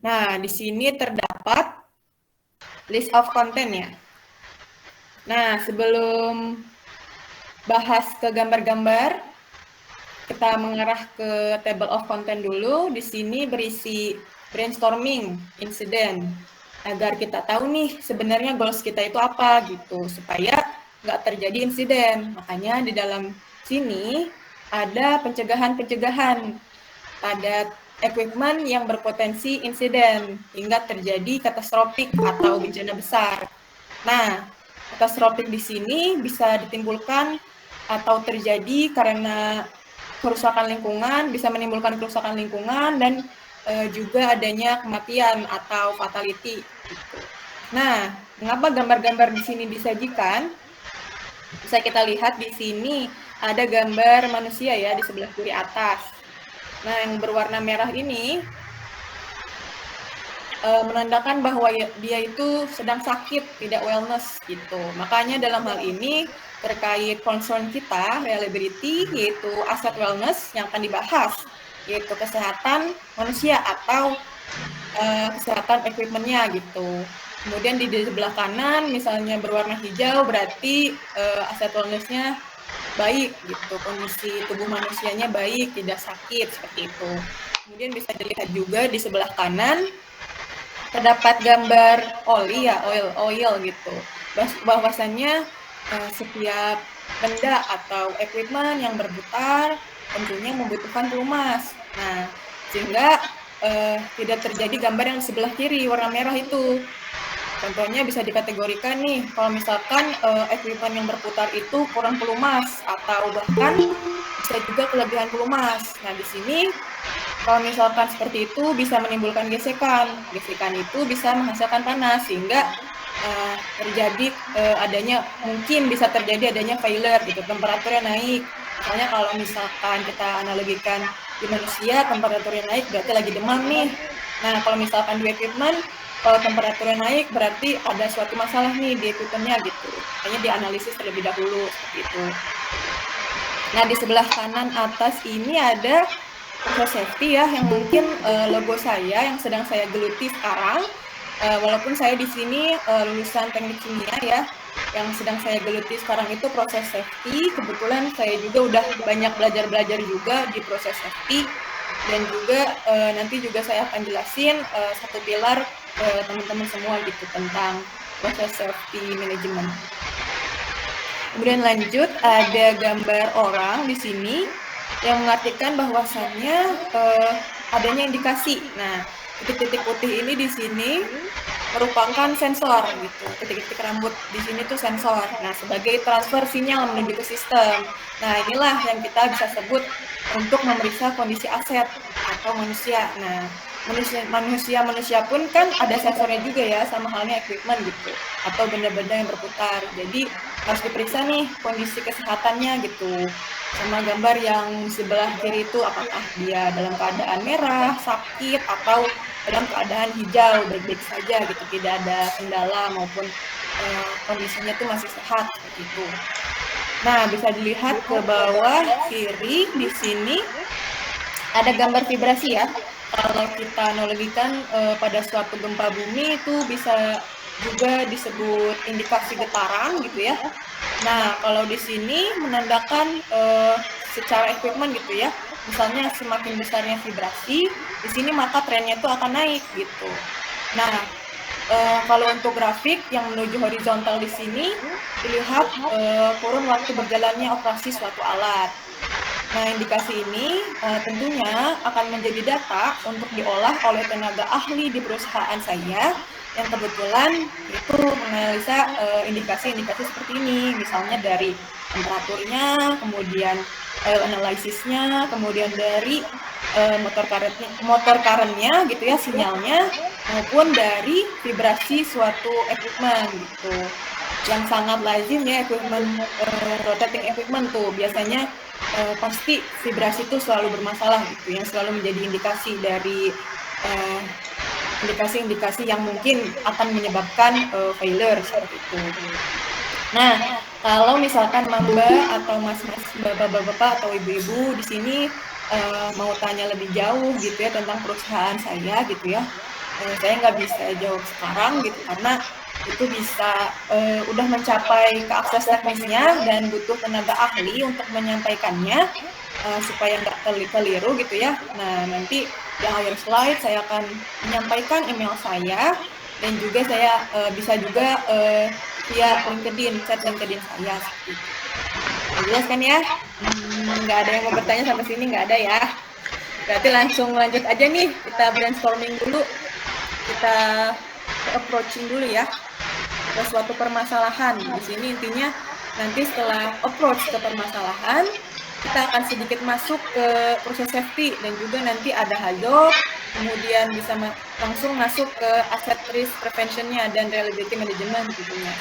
Nah, di sini terdapat list of content ya. Nah, sebelum bahas ke gambar-gambar, kita mengarah ke table of content dulu. Di sini berisi brainstorming insiden agar kita tahu nih sebenarnya goals kita itu apa gitu, supaya nggak terjadi insiden. Makanya di dalam sini ada pencegahan-pencegahan pada equipment yang berpotensi insiden hingga terjadi katastrofik atau bencana besar. Nah, katastrofik di sini bisa ditimbulkan atau terjadi karena kerusakan lingkungan, bisa menimbulkan kerusakan lingkungan dan juga adanya kematian atau fatality. Gitu. Nah, mengapa gambar-gambar di sini disajikan? Bisa kita lihat di sini ada gambar manusia ya di sebelah kiri atas. Nah, yang berwarna merah ini menandakan bahwa dia itu sedang sakit, tidak wellness gitu. Makanya dalam hal ini terkait concern kita, reliability, yaitu aset wellness yang akan dibahas, yaitu kesehatan manusia atau kesehatan equipment-nya gitu. Kemudian di sebelah kanan misalnya berwarna hijau berarti aset wellness-nya baik gitu, kondisi tubuh manusianya baik, tidak sakit seperti itu. Kemudian bisa dilihat juga di sebelah kanan terdapat gambar oli ya, oil gitu. Bahwasannya setiap benda atau equipment yang berputar tentunya membutuhkan pelumas. Nah, sehingga tidak terjadi gambar yang sebelah kiri warna merah itu. Contohnya bisa dikategorikan nih, kalau misalkan equipment yang berputar itu kurang pelumas atau bahkan bisa juga kelebihan pelumas. Nah, di sini kalau misalkan seperti itu bisa menimbulkan gesekan. Gesekan itu bisa menghasilkan panas sehingga terjadi mungkin bisa terjadi adanya failure gitu, temperaturnya naik. Misalnya kalau misalkan kita analogikan di manusia temperaturnya naik berarti lagi demam nih. Nah, kalau misalkan di equipment kalau temperaturnya naik berarti ada suatu masalah nih di equipment-nya gitu. Makanya dianalisis terlebih dahulu seperti itu. Nah, di sebelah kanan atas ini ada proses safety ya, yang mungkin logo saya yang sedang saya geluti sekarang. Walaupun saya di sini lulusan teknik kimia ya, yang sedang saya geluti sekarang itu proses safety. Kebetulan saya juga udah banyak belajar juga di proses safety, dan juga nanti juga saya akan jelasin satu pilar teman-teman semua gitu tentang proses safety management. Kemudian lanjut ada gambar orang di sini yang mengartikan bahwasannya adanya indikasi. Nah, titik-titik putih ini di sini merupakan sensor gitu. Titik-titik rambut di sini tuh sensor. Nah, sebagai transfer sinyal menuju ke sistem. Nah, inilah yang kita bisa sebut untuk memeriksa kondisi aset atau manusia. Nah, manusia pun kan ada sensornya juga ya, sama halnya equipment gitu, atau benda-benda yang berputar. Jadi harus diperiksa nih kondisi kesehatannya gitu. Sama gambar yang sebelah kiri itu apakah dia dalam keadaan merah, sakit, atau dalam keadaan hijau, baik-baik saja gitu, tidak ada kendala maupun kondisinya itu masih sehat seperti itu. Nah, bisa dilihat ke bawah kiri di sini ada gambar vibrasi ya. Kalau kita analogikan pada suatu gempa bumi itu bisa juga disebut indikasi getaran gitu ya. Nah, kalau di sini menandakan secara equipment gitu ya. Misalnya semakin besarnya vibrasi, di sini maka trennya itu akan naik gitu. Nah, kalau untuk grafik yang menuju horizontal di sini dilihat kurun waktu berjalannya operasi suatu alat. Nah, indikasi ini tentunya akan menjadi data untuk diolah oleh tenaga ahli di perusahaan saya yang kebetulan itu menganalisa indikasi-indikasi seperti ini, misalnya dari temperaturnya, kemudian oil analysisnya, kemudian dari motor current-nya gitu ya, sinyalnya, maupun dari vibrasi suatu equipment gitu. Yang sangat lazim ya rotating equipment tuh biasanya pasti vibrasi itu selalu bermasalah gitu, yang selalu menjadi indikasi dari indikasi-indikasi yang mungkin akan menyebabkan failure seperti itu. Nah, kalau misalkan Mamba atau Mas-mas, bapak-bapak atau ibu-ibu di sini mau tanya lebih jauh gitu ya tentang perusahaan saya gitu ya, Saya nggak bisa jawab sekarang gitu karena itu bisa udah mencapai ke akses teknisnya dan butuh tenaga ahli untuk menyampaikannya supaya nggak keliru gitu ya. Nah, nanti di akhir slide saya akan menyampaikan email saya dan juga saya bisa juga via LinkedIn, chat LinkedIn saya seperti itu. Jelas kan ya? Nggak ada yang mau bertanya sampai sini, nggak ada ya? Berarti langsung lanjut aja nih, kita brainstorming dulu, kita approaching dulu ya ke suatu permasalahan. Di sini intinya nanti setelah approach ke permasalahan, kita akan sedikit masuk ke proses safety dan juga nanti ada hazard, kemudian bisa langsung masuk ke asset risk prevention-nya dan reliability management tentunya.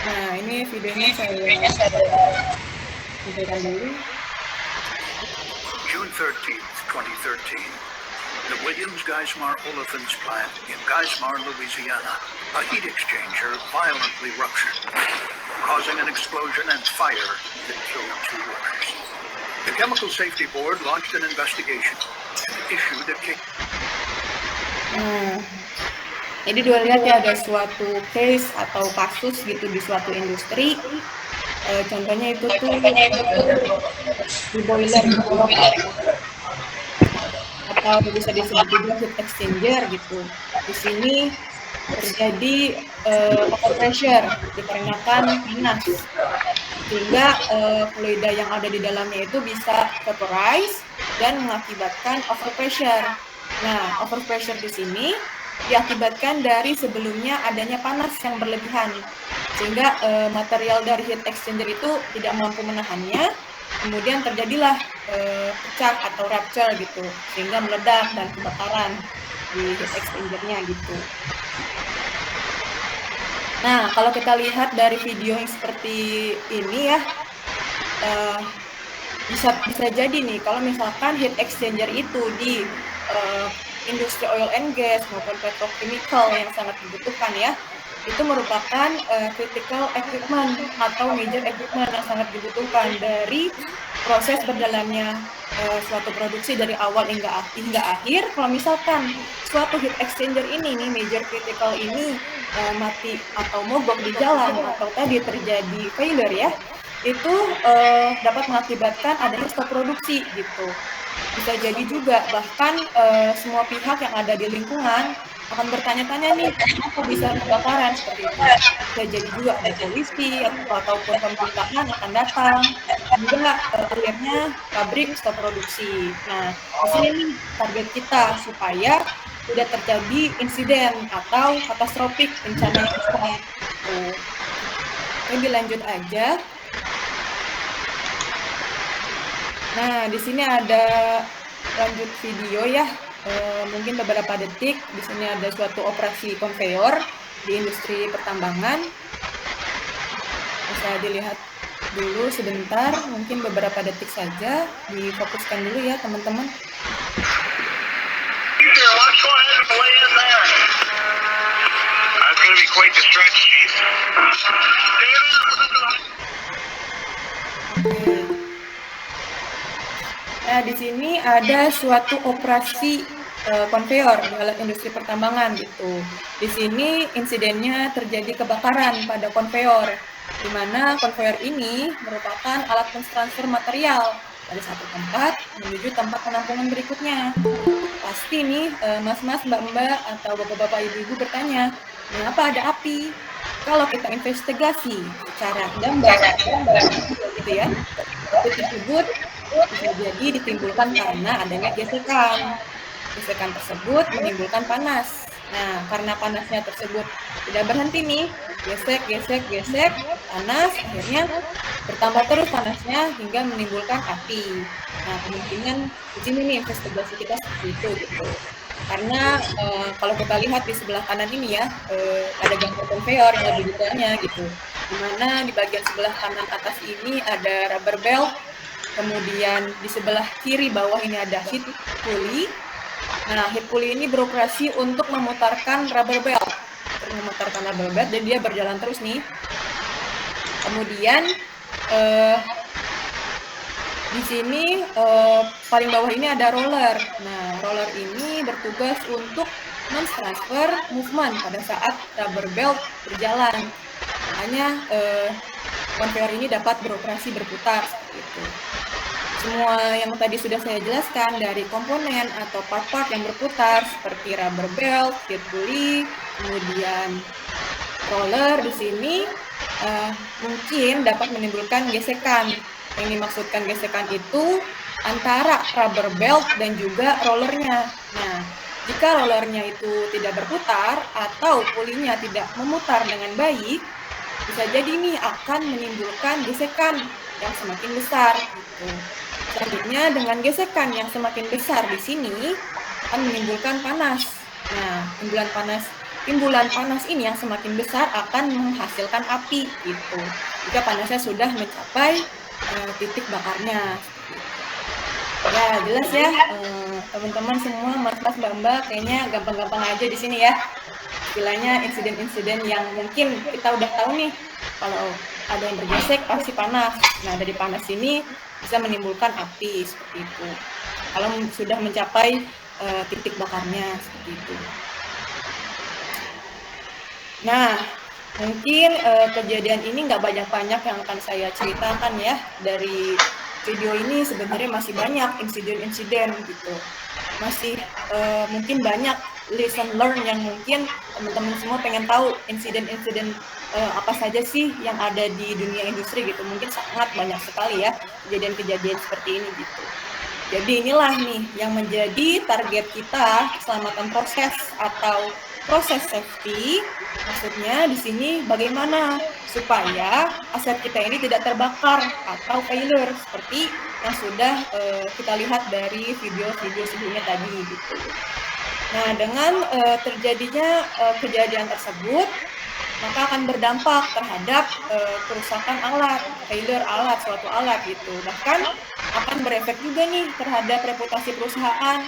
Nah, ini videonya saya sampaikan dulu. June 13th, 2013. The Williams Geismar Olefins plant in Geismar, Louisiana, a heat exchanger violently ruptured, causing an explosion and fire that killed 2 workers. The Chemical Safety Board launched an investigation and issued a case. Jadi dua lihat ya, ada suatu case atau kasus gitu di suatu industri. Contohnya itu tuh di boiler gitu, atau bisa disebut juga heat exchanger gitu. Di sini terjadi overpressure dikarenakan panas, sehingga fluida yang ada di dalamnya itu bisa vaporize dan mengakibatkan overpressure. Nah, overpressure di sini diakibatkan dari sebelumnya adanya panas yang berlebihan, sehingga material dari heat exchanger itu tidak mampu menahannya, kemudian terjadilah pecah atau rupture gitu, sehingga meledak dan kebakaran di heat exchanger-nya gitu. Nah, kalau kita lihat dari video yang seperti ini ya, bisa jadi nih kalau misalkan heat exchanger itu di industri oil and gas maupun petrochemical yang sangat dibutuhkan ya, itu merupakan critical equipment atau major equipment yang sangat dibutuhkan dari proses berjalannya suatu produksi dari awal hingga akhir. Kalau misalkan suatu heat exchanger ini nih, major critical ini mati atau mogok di jalan atau tadi terjadi failure ya, itu dapat mengakibatkan adanya stop produksi gitu. Bisa jadi juga bahkan semua pihak yang ada di lingkungan akan bertanya-tanya nih, kenapa bisa kebakaran seperti itu. Bisa jadi juga ada polisi ataupun pemerintahan akan datang, juga akhirnya pabrik stop produksi. Nah, di sini nih target kita supaya tidak terjadi insiden atau katastrofik bencana yang besar. Lebih lanjut aja. Nah, di sini ada lanjut video ya, mungkin beberapa detik. Di sini ada suatu operasi konveyor di industri pertambangan. Bisa dilihat dulu sebentar, mungkin beberapa detik saja, difokuskan dulu ya teman-teman. Nah, di sini ada suatu operasi konveyor dalam industri pertambangan gitu. Di sini insidennya terjadi kebakaran pada konveyor, di mana konveyor ini merupakan alat pentransfer material dari satu tempat menuju tempat penampungan berikutnya. Pasti nih mas-mas, mbak-mbak, atau bapak-bapak, ibu-ibu bertanya, mengapa ada api? Kalau kita investigasi secara gambar gitu ya, api tersebut bisa jadi ditimbulkan karena adanya gesekan. Gesekan tersebut menimbulkan panas. Nah, karena panasnya tersebut tidak berhenti nih, gesek, panas, akhirnya bertambah terus panasnya hingga menimbulkan api. Nah, kemungkinan di sini nih investigasi kita seperti itu gitu. Karena kalau kita lihat di sebelah kanan ini ya, ada gambar konveyor yang lebih detailnya gitu. Dimana di bagian sebelah kanan atas ini ada rubber belt, kemudian di sebelah kiri bawah ini ada heat pulley. Nah, heat pulley ini beroperasi untuk memutarkan rubber belt, dan dia berjalan terus nih. Kemudian Di sini paling bawah ini ada roller. Nah, roller ini bertugas untuk men-transfer movement pada saat rubber belt berjalan. Makanya conveyor ini dapat beroperasi berputar seperti itu. Semua yang tadi sudah saya jelaskan dari komponen atau part-part yang berputar seperti rubber belt, feed pulley, kemudian roller di sini mungkin dapat menimbulkan gesekan. Yang dimaksudkan gesekan itu antara rubber belt dan juga rollernya. Nah, jika rollernya itu tidak berputar atau pulinya tidak memutar dengan baik, bisa jadi nih akan menimbulkan gesekan yang semakin besar. Gitu. Selanjutnya dengan gesekan yang semakin besar di sini akan menimbulkan panas. Nah, timbulan panas ini yang semakin besar akan menghasilkan api gitu. Jika panasnya sudah mencapai titik bakarnya. Ya, jelas ya teman-teman semua, mas-mas, mbak-mbak, kayaknya gampang-gampang aja di sini ya. Istilahnya insiden-insiden yang mungkin kita udah tahu nih, kalau ada yang bergesek pasti panas. Nah, dari panas ini bisa menimbulkan api seperti itu. Kalau sudah mencapai titik bakarnya seperti itu. Nah, mungkin kejadian ini nggak banyak-banyak yang akan saya ceritakan ya. Dari video ini sebenarnya masih banyak insiden-insiden gitu. Masih mungkin banyak lesson learn yang mungkin teman-teman semua pengen tahu insiden-insiden apa saja sih yang ada di dunia industri gitu. Mungkin sangat banyak sekali ya kejadian-kejadian seperti ini gitu. Jadi inilah nih yang menjadi target kita, keselamatan proses atau proses safety. Maksudnya di sini bagaimana supaya aset kita ini tidak terbakar atau failure seperti yang sudah kita lihat dari video-video sebelumnya tadi gitu. Nah, dengan terjadinya kejadian tersebut, maka akan berdampak terhadap kerusakan alat, failure alat, suatu alat gitu. Bahkan akan berefek juga nih terhadap reputasi perusahaan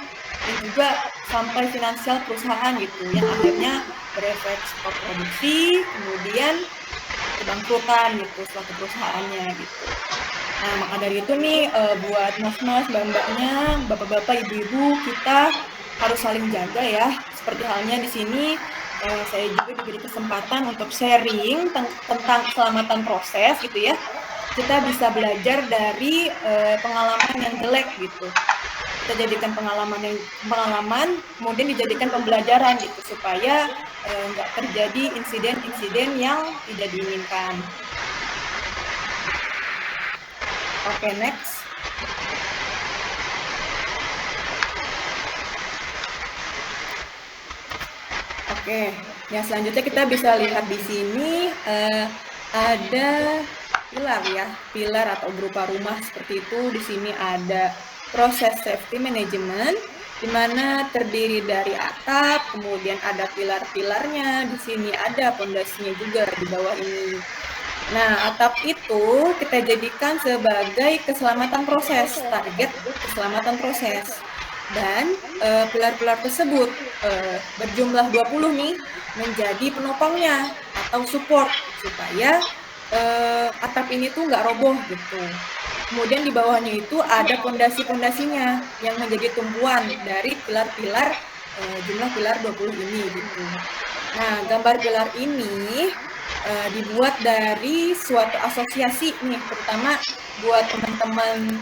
dan juga sampai finansial perusahaan gitu, yang akhirnya berefek stop produksi, kemudian kebangkrutan gitu suatu perusahaannya gitu. Nah, maka dari itu nih buat mas-mas, mbak-mbaknya, bapak-bapak, ibu-ibu, kita harus saling jaga ya. Seperti halnya di sini saya juga diberi kesempatan untuk sharing tentang keselamatan proses gitu ya. Kita bisa belajar dari pengalaman yang jelek gitu. Kita jadikan pengalaman, kemudian dijadikan pembelajaran gitu supaya nggak terjadi insiden-insiden yang tidak diinginkan. Oke, next. Oke, yang selanjutnya kita bisa lihat di sini ada pilar ya, pilar atau berupa rumah seperti itu. Di sini ada proses safety management, di mana terdiri dari atap, kemudian ada pilar-pilarnya. Di sini ada pondasinya juga di bawah ini. Nah, atap itu kita jadikan sebagai keselamatan proses, target keselamatan proses. Dan pilar-pilar tersebut berjumlah 20 nih menjadi penopangnya atau support supaya atap ini tuh nggak roboh gitu. Kemudian di bawahnya itu ada pondasi-pondasinya yang menjadi tumpuan dari pilar-pilar jumlah pilar 20 ini gitu. Nah, gambar pilar ini dibuat dari suatu asosiasi nih, terutama buat teman-teman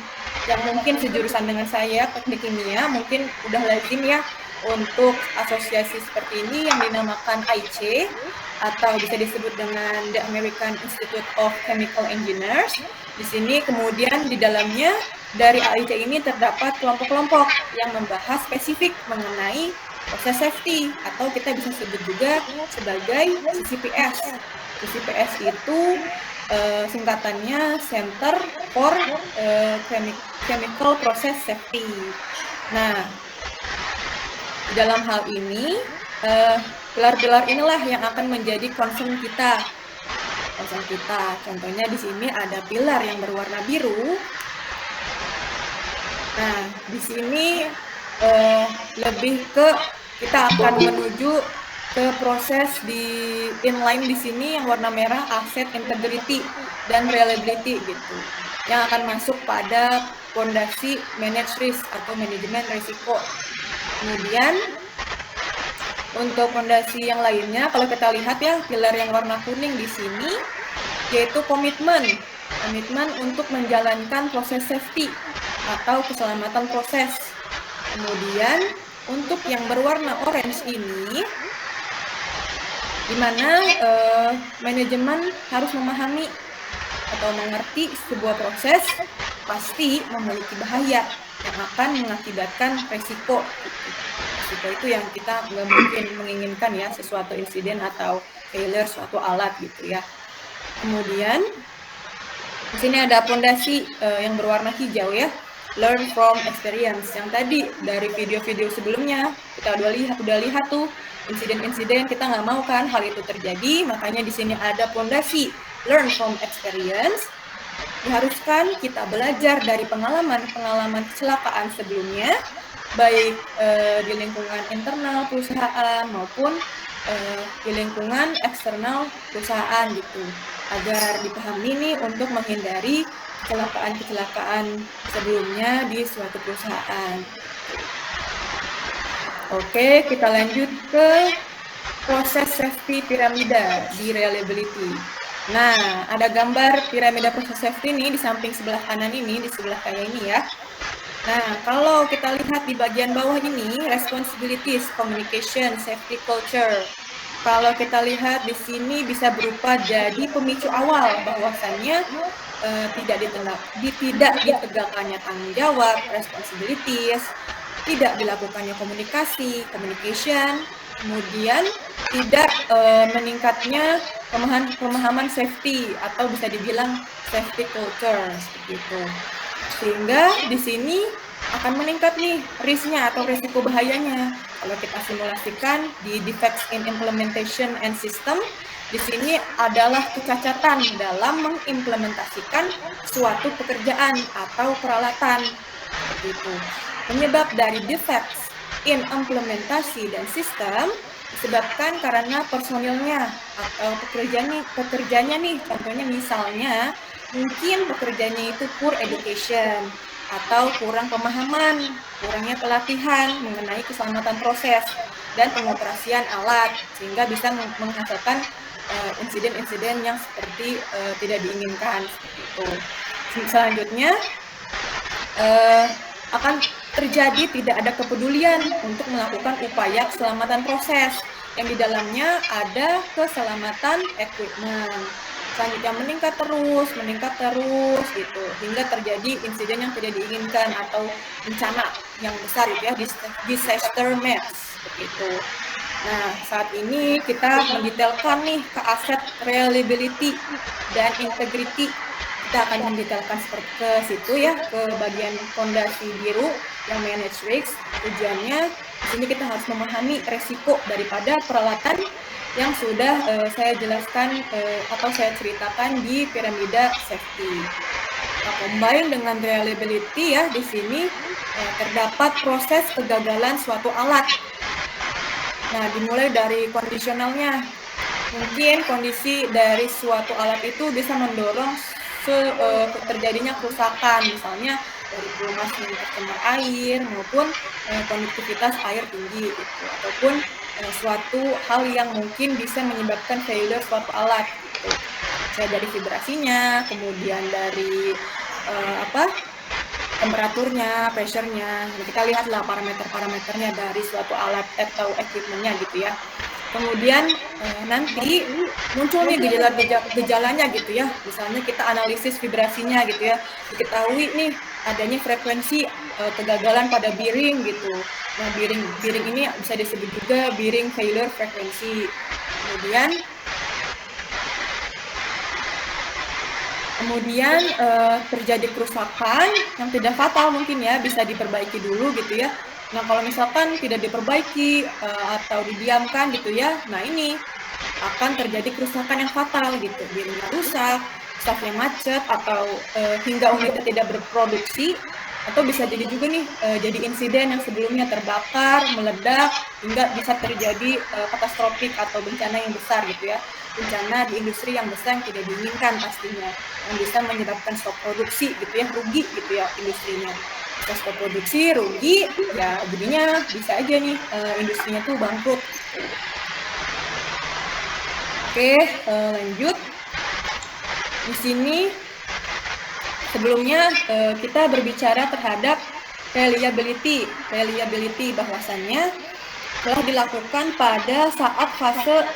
yang mungkin sejurusan dengan saya, teknik kimia, mungkin udah lazim ya untuk asosiasi seperti ini yang dinamakan AIC atau bisa disebut dengan The American Institute of Chemical Engineers. Di sini kemudian di dalamnya dari AIC ini terdapat kelompok-kelompok yang membahas spesifik mengenai proses safety atau kita bisa sebut juga sebagai CCPS. CCPS itu singkatannya Center for Chemical Process Safety. Nah, di dalam hal ini pilar-pilar inilah yang akan menjadi concern kita. Contohnya di sini ada pilar yang berwarna biru. Nah, di sini lebih ke kita akan menuju ke proses di inline di sini yang warna merah, asset integrity dan reliability gitu, yang akan masuk pada pondasi manage risk atau manajemen risiko. Kemudian untuk pondasi yang lainnya, kalau kita lihat ya, pilar yang warna kuning di sini, yaitu komitmen untuk menjalankan proses safety atau keselamatan proses. Kemudian untuk yang berwarna orange ini, di mana manajemen harus memahami atau mengerti sebuah proses pasti memiliki bahaya yang akan mengakibatkan resiko. Resiko itu yang kita nggak mungkin menginginkan ya, sesuatu insiden atau failure suatu alat gitu ya. Kemudian di sini ada pondasi yang berwarna hijau ya, learn from experience. Yang tadi dari video-video sebelumnya kita udah lihat tuh insiden-insiden, kita nggak mau kan hal itu terjadi, makanya di sini ada pondasi learn from experience. Diharuskan kita belajar dari pengalaman kecelakaan sebelumnya, baik di lingkungan internal perusahaan maupun di lingkungan eksternal perusahaan gitu, agar dipahami nih untuk menghindari kecelakaan sebelumnya di suatu perusahaan. Oke, kita lanjut ke proses safety piramida di reliability. Nah, ada gambar piramida proses safety ini di samping sebelah kanan ini, di sebelah kanan ini ya. Nah, kalau kita lihat di bagian bawah ini, responsibilities, communication, safety culture. Kalau kita lihat di sini bisa berupa jadi pemicu awal bahwasannya tidak ditegakkannya tanggung jawab, responsibilities, tidak dilakukannya komunikasi, communication, kemudian tidak meningkatnya pemahaman safety atau bisa dibilang safety culture seperti itu. Sehingga di sini akan meningkat nih risknya atau risiko bahayanya. Kalau kita simulasikan di defects in implementation and system, di sini adalah kecacatan dalam mengimplementasikan suatu pekerjaan atau peralatan. Seperti itu. Penyebab dari defects in implementasi dan sistem disebabkan karena personilnya atau pekerjanya nih, contohnya misalnya mungkin pekerjanya itu poor education atau kurang pemahaman, kurangnya pelatihan mengenai keselamatan proses dan pengoperasian alat, sehingga bisa menghasilkan insiden-insiden yang seperti tidak diinginkan seperti itu. Selanjutnya akan terjadi tidak ada kepedulian untuk melakukan upaya keselamatan proses yang di dalamnya ada keselamatan equipment. Selanjutnya meningkat terus gitu hingga terjadi insiden yang tidak diinginkan atau bencana yang besar itu ya, disaster maps begitu. Nah, saat ini kita mendetailkan nih ke aset reliability dan integrity. Kita akan mendetailkan seperti ke situ ya, ke bagian fondasi biru yang manage risk. Tujuannya di sini kita harus memahami resiko daripada peralatan yang sudah saya jelaskan atau saya ceritakan di piramida safety. Nah, combine dengan reliability ya, di sini terdapat proses kegagalan suatu alat. Nah, dimulai dari kondisionalnya. Mungkin kondisi dari suatu alat itu bisa mendorong terjadinya kerusakan, misalnya dari pelumasnya tercemar air maupun konduktivitas air tinggi gitu, ataupun suatu hal yang mungkin bisa menyebabkan failure suatu alat gitu. Misalnya dari vibrasinya, kemudian dari temperaturnya, pressure-nya. Jadi kita lihatlah parameternya dari suatu alat atau equipment-nya gitu ya. Kemudian nanti muncul nih gejalanya gitu ya. Misalnya kita analisis vibrasinya gitu ya. Diketahui nih adanya frekuensi kegagalan pada bearing gitu. Nah, bearing ini bisa disebut juga bearing failure frekuensi. Kemudian terjadi kerusakan yang tidak fatal mungkin ya, bisa diperbaiki dulu gitu ya. Nah, kalau misalkan tidak diperbaiki atau didiamkan gitu ya, nah ini akan terjadi kerusakan yang fatal gitu. Bearingnya rusak, staffnya macet, atau hingga unitnya tidak berproduksi, Atau bisa jadi juga nih jadi insiden yang sebelumnya terbakar, meledak, hingga bisa terjadi katastrofik atau bencana yang besar gitu ya. Bencana di industri yang besar yang tidak diinginkan pastinya, yang bisa menyebabkan stop produksi gitu ya, rugi gitu ya industrinya. Bisa stop produksi, rugi, ya jadinya bisa aja nih industrinya tuh bangkrut. Oke, lanjut. Di sini sebelumnya kita berbicara terhadap reliability bahwasannya telah dilakukan pada saat fase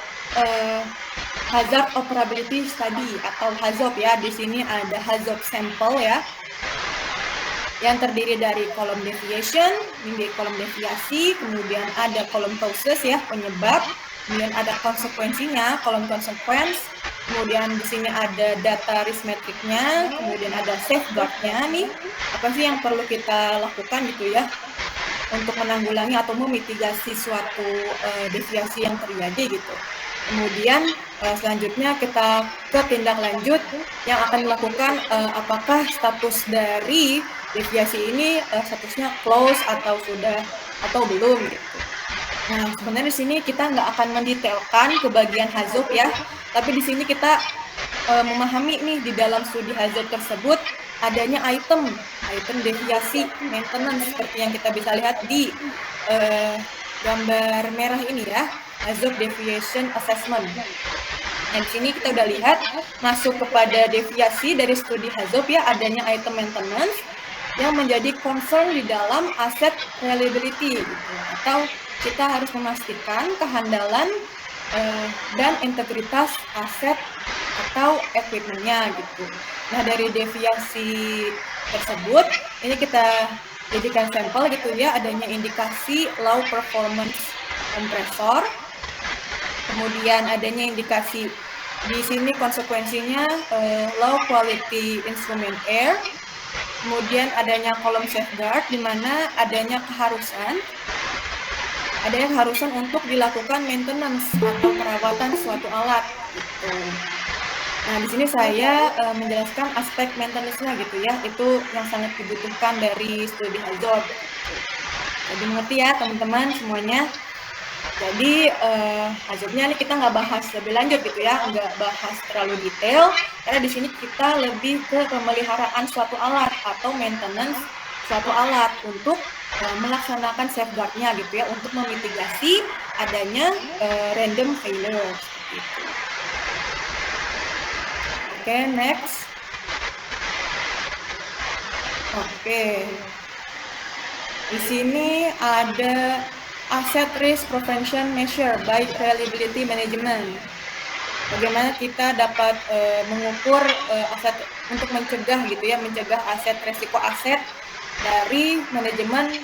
hazard operability study atau HAZOP ya. Di sini ada HAZOP sampel ya, yang terdiri dari kolom deviation, kolom deviasi, kemudian ada kolom causes ya, penyebab, kemudian ada konsekuensinya, kolom consequence, kemudian di sini ada data risk metricnya, kemudian ada safeguard-nya nih, apa sih yang perlu kita lakukan gitu ya untuk menanggulangi atau memitigasi suatu deviasi yang terjadi gitu. Kemudian selanjutnya kita ke tindak lanjut yang akan dilakukan apakah status dari deviasi ini statusnya close atau sudah atau belum gitu. Nah, sebenarnya di sini kita nggak akan mendetailkan ke bagian HAZOP ya, tapi di sini kita memahami nih di dalam studi HAZOP tersebut adanya item deviasi maintenance seperti yang kita bisa lihat di gambar merah ini ya, HAZOP Deviation Assessment. Nah, di sini kita udah lihat masuk kepada deviasi dari studi HAZOP ya, adanya item maintenance yang menjadi concern di dalam aset reliability gitu. Atau kita harus memastikan kehandalan dan integritas aset atau equipment-nya gitu. Nah, dari deviasi tersebut ini kita jadikan sampel gitu ya, adanya indikasi low performance kompresor, kemudian adanya indikasi di sini konsekuensinya low quality instrument air, kemudian adanya kolom safeguard di mana adanya keharusan untuk dilakukan maintenance atau perawatan suatu alat gitu. Nah, di sini saya menjelaskan aspek maintenance-nya gitu ya, itu yang sangat dibutuhkan dari studi HAZOP. Jadi mengerti ya teman-teman semuanya. Jadi HAZOP-nya ini kita nggak bahas lebih lanjut gitu ya, nggak bahas terlalu detail, karena di sini kita lebih ke pemeliharaan suatu alat atau maintenance suatu alat untuk melaksanakan safeguard-nya gitu ya, untuk memitigasi adanya random failure. Gitu. Oke, next. Oke. Di sini ada Asset Risk Prevention Measure by Reliability Management. Bagaimana kita dapat mengukur aset untuk mencegah gitu ya, mencegah resiko aset dari manajemen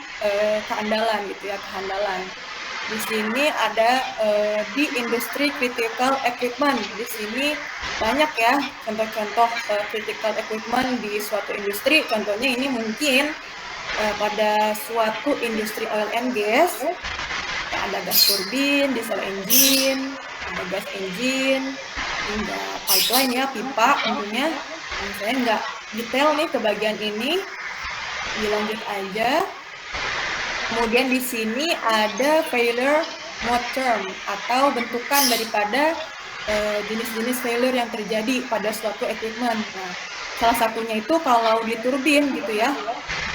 kehandalan gitu ya, kehandalan. Di sini ada di industri critical equipment. Di sini banyak ya contoh-contoh critical equipment di suatu industri. Contohnya ini mungkin pada suatu industri oil and gas, ya, ada gas turbin, diesel engine, ada gas engine, hingga pipeline ya, pipa tentunya. Nah, saya nggak detail nih ke bagian ini, dilanjut aja. Kemudian di sini ada failure mode term atau bentukan daripada jenis-jenis failure yang terjadi pada suatu equipment. Nah, salah satunya itu kalau di turbin gitu ya,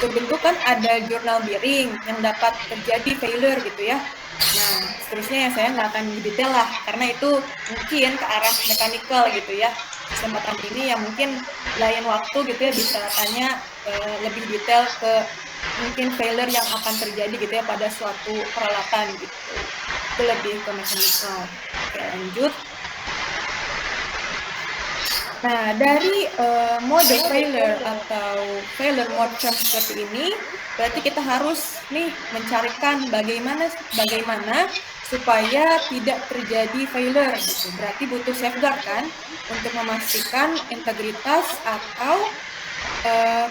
turbin itu kan ada journal bearing yang dapat terjadi failure gitu ya. Nah, seterusnya saya nggak akan detail lah, karena itu mungkin ke arah mechanical gitu ya. Kesempatan ini yang mungkin lain waktu gitu ya bisa tanya lebih detail ke mungkin failure yang akan terjadi gitu ya pada suatu peralatan gitu. Itu lebih ke mechanical. Oke, lanjut. Nah, dari mode failure atau failure mode term seperti ini, berarti kita harus nih mencarikan bagaimana supaya tidak terjadi failure gitu. Berarti butuh safeguard kan untuk memastikan integritas atau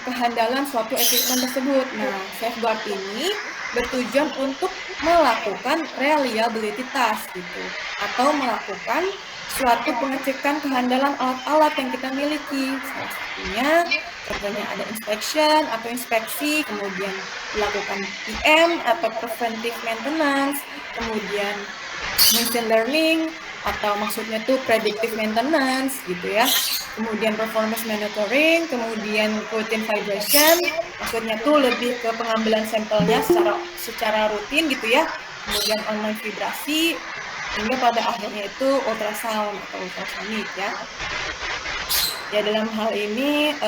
kehandalan suatu equipment tersebut. Nah, safeguard ini bertujuan untuk melakukan reliability task gitu, atau melakukan suatu pengecekan kehandalan alat-alat yang kita miliki. Salah satunya, contohnya ada inspection atau inspeksi, kemudian dilakukan PM atau preventive maintenance, kemudian machine learning atau maksudnya tuh predictive maintenance gitu ya. Kemudian performance monitoring, kemudian routine vibration, maksudnya tuh lebih ke pengambilan sampelnya secara rutin gitu ya. Kemudian online vibrasi, hingga pada akhirnya itu ultrasound atau ultrasonik ya. Ya dalam hal ini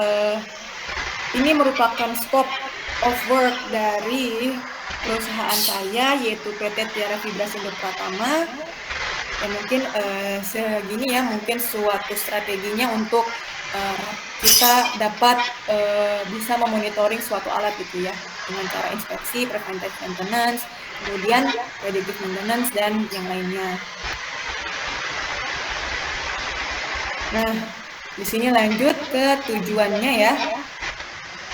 merupakan scope of work dari perusahaan saya yaitu PT Tiara Vibrasindo Pratama. Ya mungkin segini ya, mungkin suatu strateginya untuk kita dapat bisa memonitoring suatu alat gitu ya, dengan cara inspeksi, preventive maintenance, kemudian predictive maintenance dan yang lainnya. Nah, di sini lanjut ke tujuannya ya.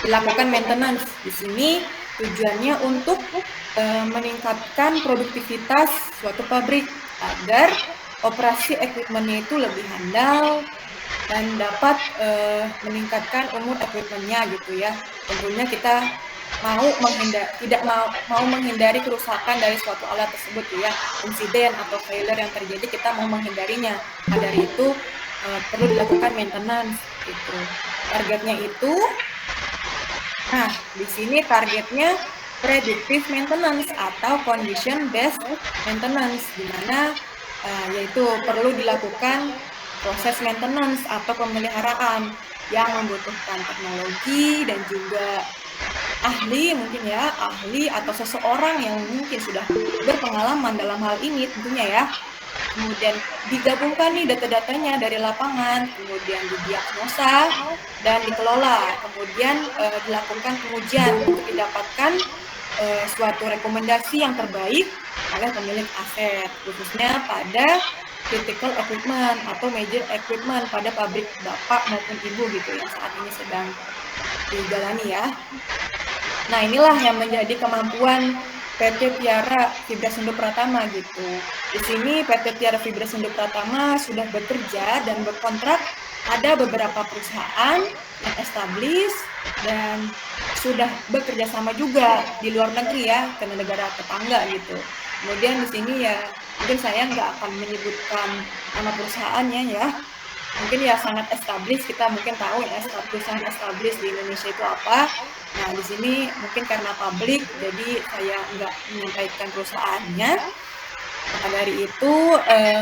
Dilakukan maintenance. Di sini tujuannya untuk meningkatkan produktivitas suatu pabrik agar operasi equipment-nya itu lebih handal dan dapat meningkatkan umur equipment-nya gitu ya. Tentunya kita tidak mau menghindari kerusakan dari suatu alat tersebut ya, insiden atau failure yang terjadi kita mau menghindarinya. Nah, dari itu perlu dilakukan maintenance gitu. Targetnya itu, nah di sini targetnya predictive maintenance atau condition based maintenance, di mana yaitu perlu dilakukan proses maintenance atau pemeliharaan yang membutuhkan teknologi dan juga ahli atau seseorang yang mungkin sudah berpengalaman dalam hal ini tentunya ya. Kemudian digabungkan nih data-datanya dari lapangan, kemudian didiagnosa dan dikelola, kemudian dilakukan pengujian untuk didapatkan suatu rekomendasi yang terbaik oleh pemilik aset, khususnya pada critical equipment atau major equipment pada pabrik bapak maupun ibu gitu yang saat ini sedang dijalani ya. Nah inilah yang menjadi kemampuan PT Tiara Vibrasindo Pratama gitu. Di sini PT Tiara Vibrasindo Pratama sudah bekerja dan berkontrak ada beberapa perusahaan yang established dan sudah bekerja sama juga di luar negeri ya, ke negara tetangga gitu. Kemudian di sini ya mungkin saya nggak akan menyebutkan nama perusahaannya ya. Mungkin ya sangat established, kita mungkin tahu ya perusahaan established di Indonesia itu apa. Nah di sini mungkin karena publik, jadi saya nggak menyampaikan perusahaannya. Maka dari itu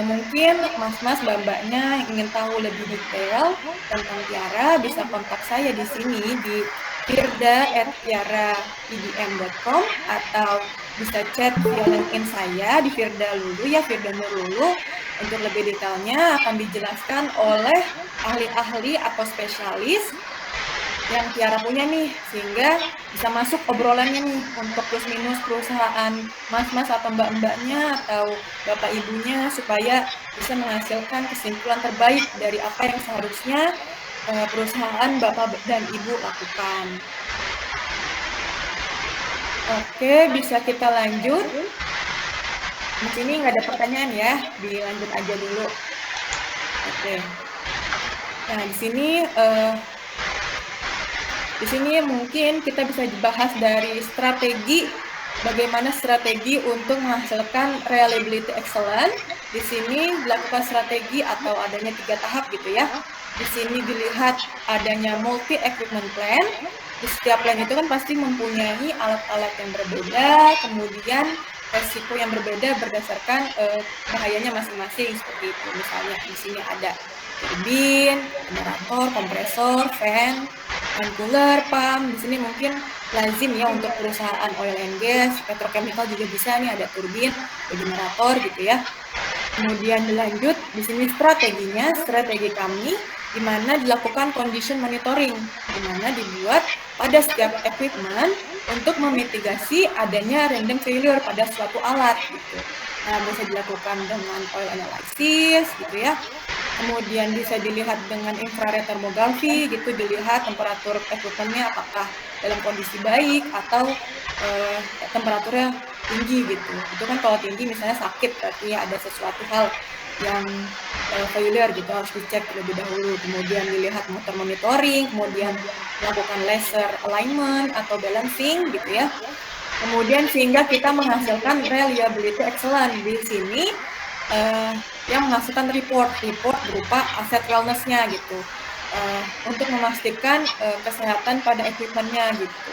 mungkin mas-mas mbak-mbaknya ingin tahu lebih detail tentang Tiara bisa kontak saya di sini di firda@tiaraidm.com atau bisa chat via LinkedIn saya di Firda Lulu ya, Firda Nurlulu. Untuk lebih detailnya akan dijelaskan oleh ahli-ahli atau spesialis yang Tiara punya nih, sehingga bisa masuk obrolannya nih untuk plus minus perusahaan mas-mas atau mbak-mbaknya atau bapak ibunya supaya bisa menghasilkan kesimpulan terbaik dari apa yang seharusnya perusahaan bapak dan ibu lakukan. Oke, bisa kita lanjut. Di sini nggak ada pertanyaan ya, dilanjut aja dulu. Oke. Nah di sini mungkin kita bisa dibahas dari strategi, bagaimana strategi untuk menghasilkan reliability excellent. Di sini dilakukan strategi atau adanya 3 tahap gitu ya. Di sini dilihat adanya multi equipment plan. Di setiap plan itu kan pasti mempunyai alat-alat yang berbeda, kemudian resiko yang berbeda berdasarkan bahayanya masing-masing seperti itu. Misalnya di sini ada turbin, generator, kompresor, fan, cooler, pump. Di sini mungkin lazim ya untuk perusahaan oil and gas, petrochemical juga bisa nih ada turbin, ada generator gitu ya. Kemudian dilanjut di sini strategi kami di mana dilakukan condition monitoring, di mana dibuat pada setiap equipment untuk memitigasi adanya random failure pada suatu alat gitu. Nah, bisa dilakukan dengan oil analysis gitu ya. kemudian bisa dilihat dengan infrared thermography gitu, dilihat temperatur equipmentnya apakah dalam kondisi baik atau temperaturnya tinggi gitu. Itu kan kalau tinggi misalnya sakit berarti ada sesuatu hal yang failure gitu, harus dicek terlebih dahulu. Kemudian dilihat motor monitoring, kemudian melakukan laser alignment atau balancing gitu ya. Kemudian sehingga kita menghasilkan reliability excellent. Di sini yang menghasilkan report berupa aset wellness-nya gitu, untuk memastikan kesehatan pada equipment-nya gitu.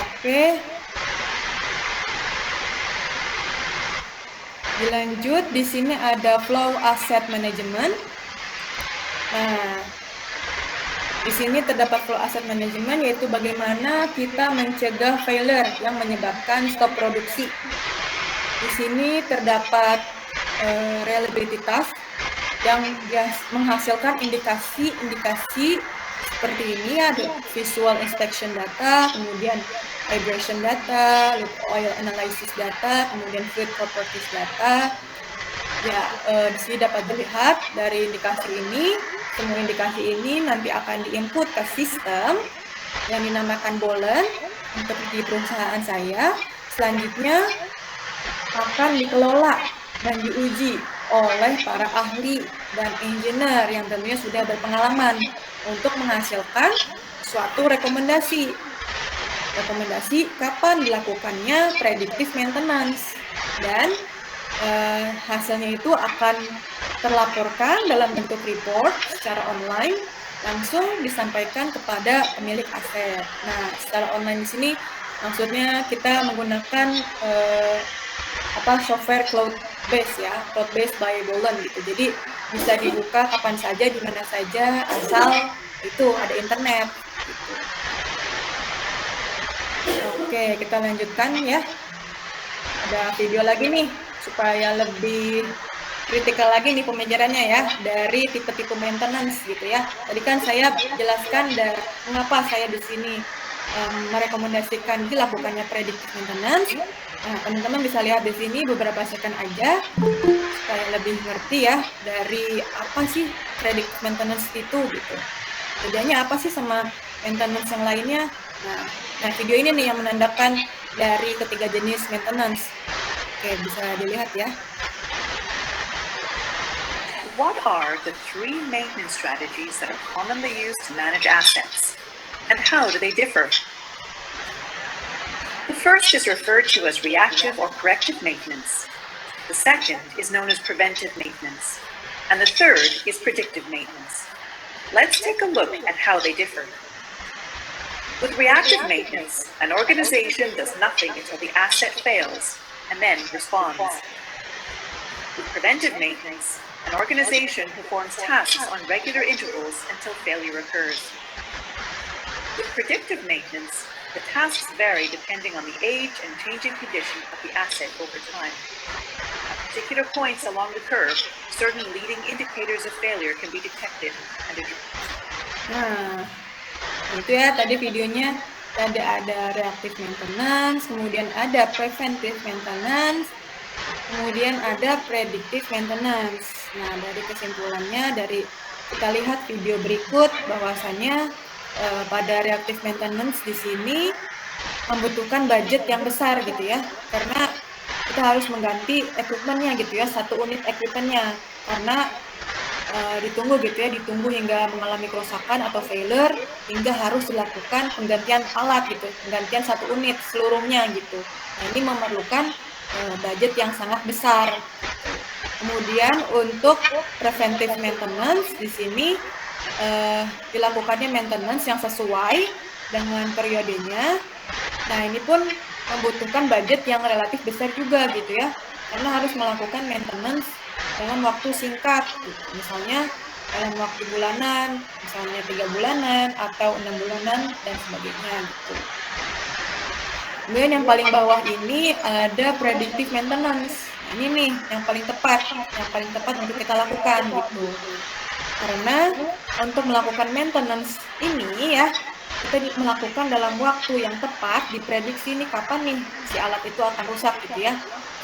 Oke. Dilanjut, di sini ada flow asset management. Nah, di sini terdapat flow asset management, yaitu bagaimana kita mencegah failure yang menyebabkan stop produksi. Di sini terdapat reliability task yang menghasilkan indikasi-indikasi seperti ini, ada visual inspection data, kemudian vibration data, loop oil analysis data, kemudian fluid properties data. Ya, di sini dapat dilihat dari indikasi ini, semua indikasi ini nanti akan diinput ke sistem yang dinamakan Bolen untuk di perusahaan saya. Selanjutnya akan dikelola dan diuji oleh para ahli dan engineer yang tentunya sudah berpengalaman untuk menghasilkan suatu rekomendasi kapan dilakukannya predictive maintenance, dan hasilnya itu akan terlaporkan dalam bentuk report secara online, langsung disampaikan kepada pemilik aset. Nah, secara online di sini maksudnya kita menggunakan software cloud base ya, cloud base by Bolen gitu. Jadi bisa dibuka kapan saja, di mana saja, asal itu ada internet gitu. Oke, kita lanjutkan ya. Ada video lagi nih supaya lebih kritikal lagi nih pembelajarannya ya, dari tipe-tipe maintenance gitu ya. Tadi kan saya jelaskan mengapa saya di sini merekomendasikan dilakukannya predictive maintenance. Nah, teman-teman bisa lihat di sini beberapa second aja supaya lebih ngerti ya dari apa sih predictive maintenance itu gitu. Bedanya apa sih sama maintenance yang lainnya? Nah, video ini nih yang menandakan dari ketiga jenis maintenance. Oke, bisa dilihat ya. What are the 3 maintenance strategies that are commonly used to manage assets, and how do they differ? The first is referred to as reactive or corrective maintenance. The second is known as preventive maintenance, and the third is predictive maintenance. Let's take a look at how they differ. With reactive maintenance, an organization does nothing until the asset fails and then responds. With preventive maintenance, an organization performs tasks on regular intervals until failure occurs. With predictive maintenance, the tasks vary depending on the age and changing condition of the asset over time. At particular points along the curve, certain leading indicators of failure can be detected and addressed. Nah, itu ya tadi videonya, ada reactive maintenance, kemudian ada preventive maintenance, kemudian ada predictive maintenance. Nah, dari kesimpulannya, dari kita lihat video berikut, bahwasannya pada reactive maintenance di sini membutuhkan budget yang besar gitu ya, karena kita harus mengganti equipment-nya gitu ya, satu unit equipment-nya, karena ditunggu hingga mengalami kerusakan atau failure, hingga harus dilakukan penggantian alat gitu, penggantian satu unit seluruhnya gitu. Nah, ini memerlukan budget yang sangat besar. Kemudian untuk preventive maintenance di sini dilakukannya maintenance yang sesuai dengan periodenya. Nah, ini pun membutuhkan budget yang relatif besar juga gitu ya, karena harus melakukan maintenance dalam waktu singkat, gitu. Misalnya dalam waktu bulanan, misalnya 3 bulanan atau 6 bulanan dan sebagainya gitu. Kemudian yang paling bawah ini ada predictive maintenance. Ini nih yang paling tepat untuk kita lakukan gitu. Karena untuk melakukan maintenance ini ya, kita melakukan dalam waktu yang tepat, diprediksi nih kapan nih si alat itu akan rusak gitu ya,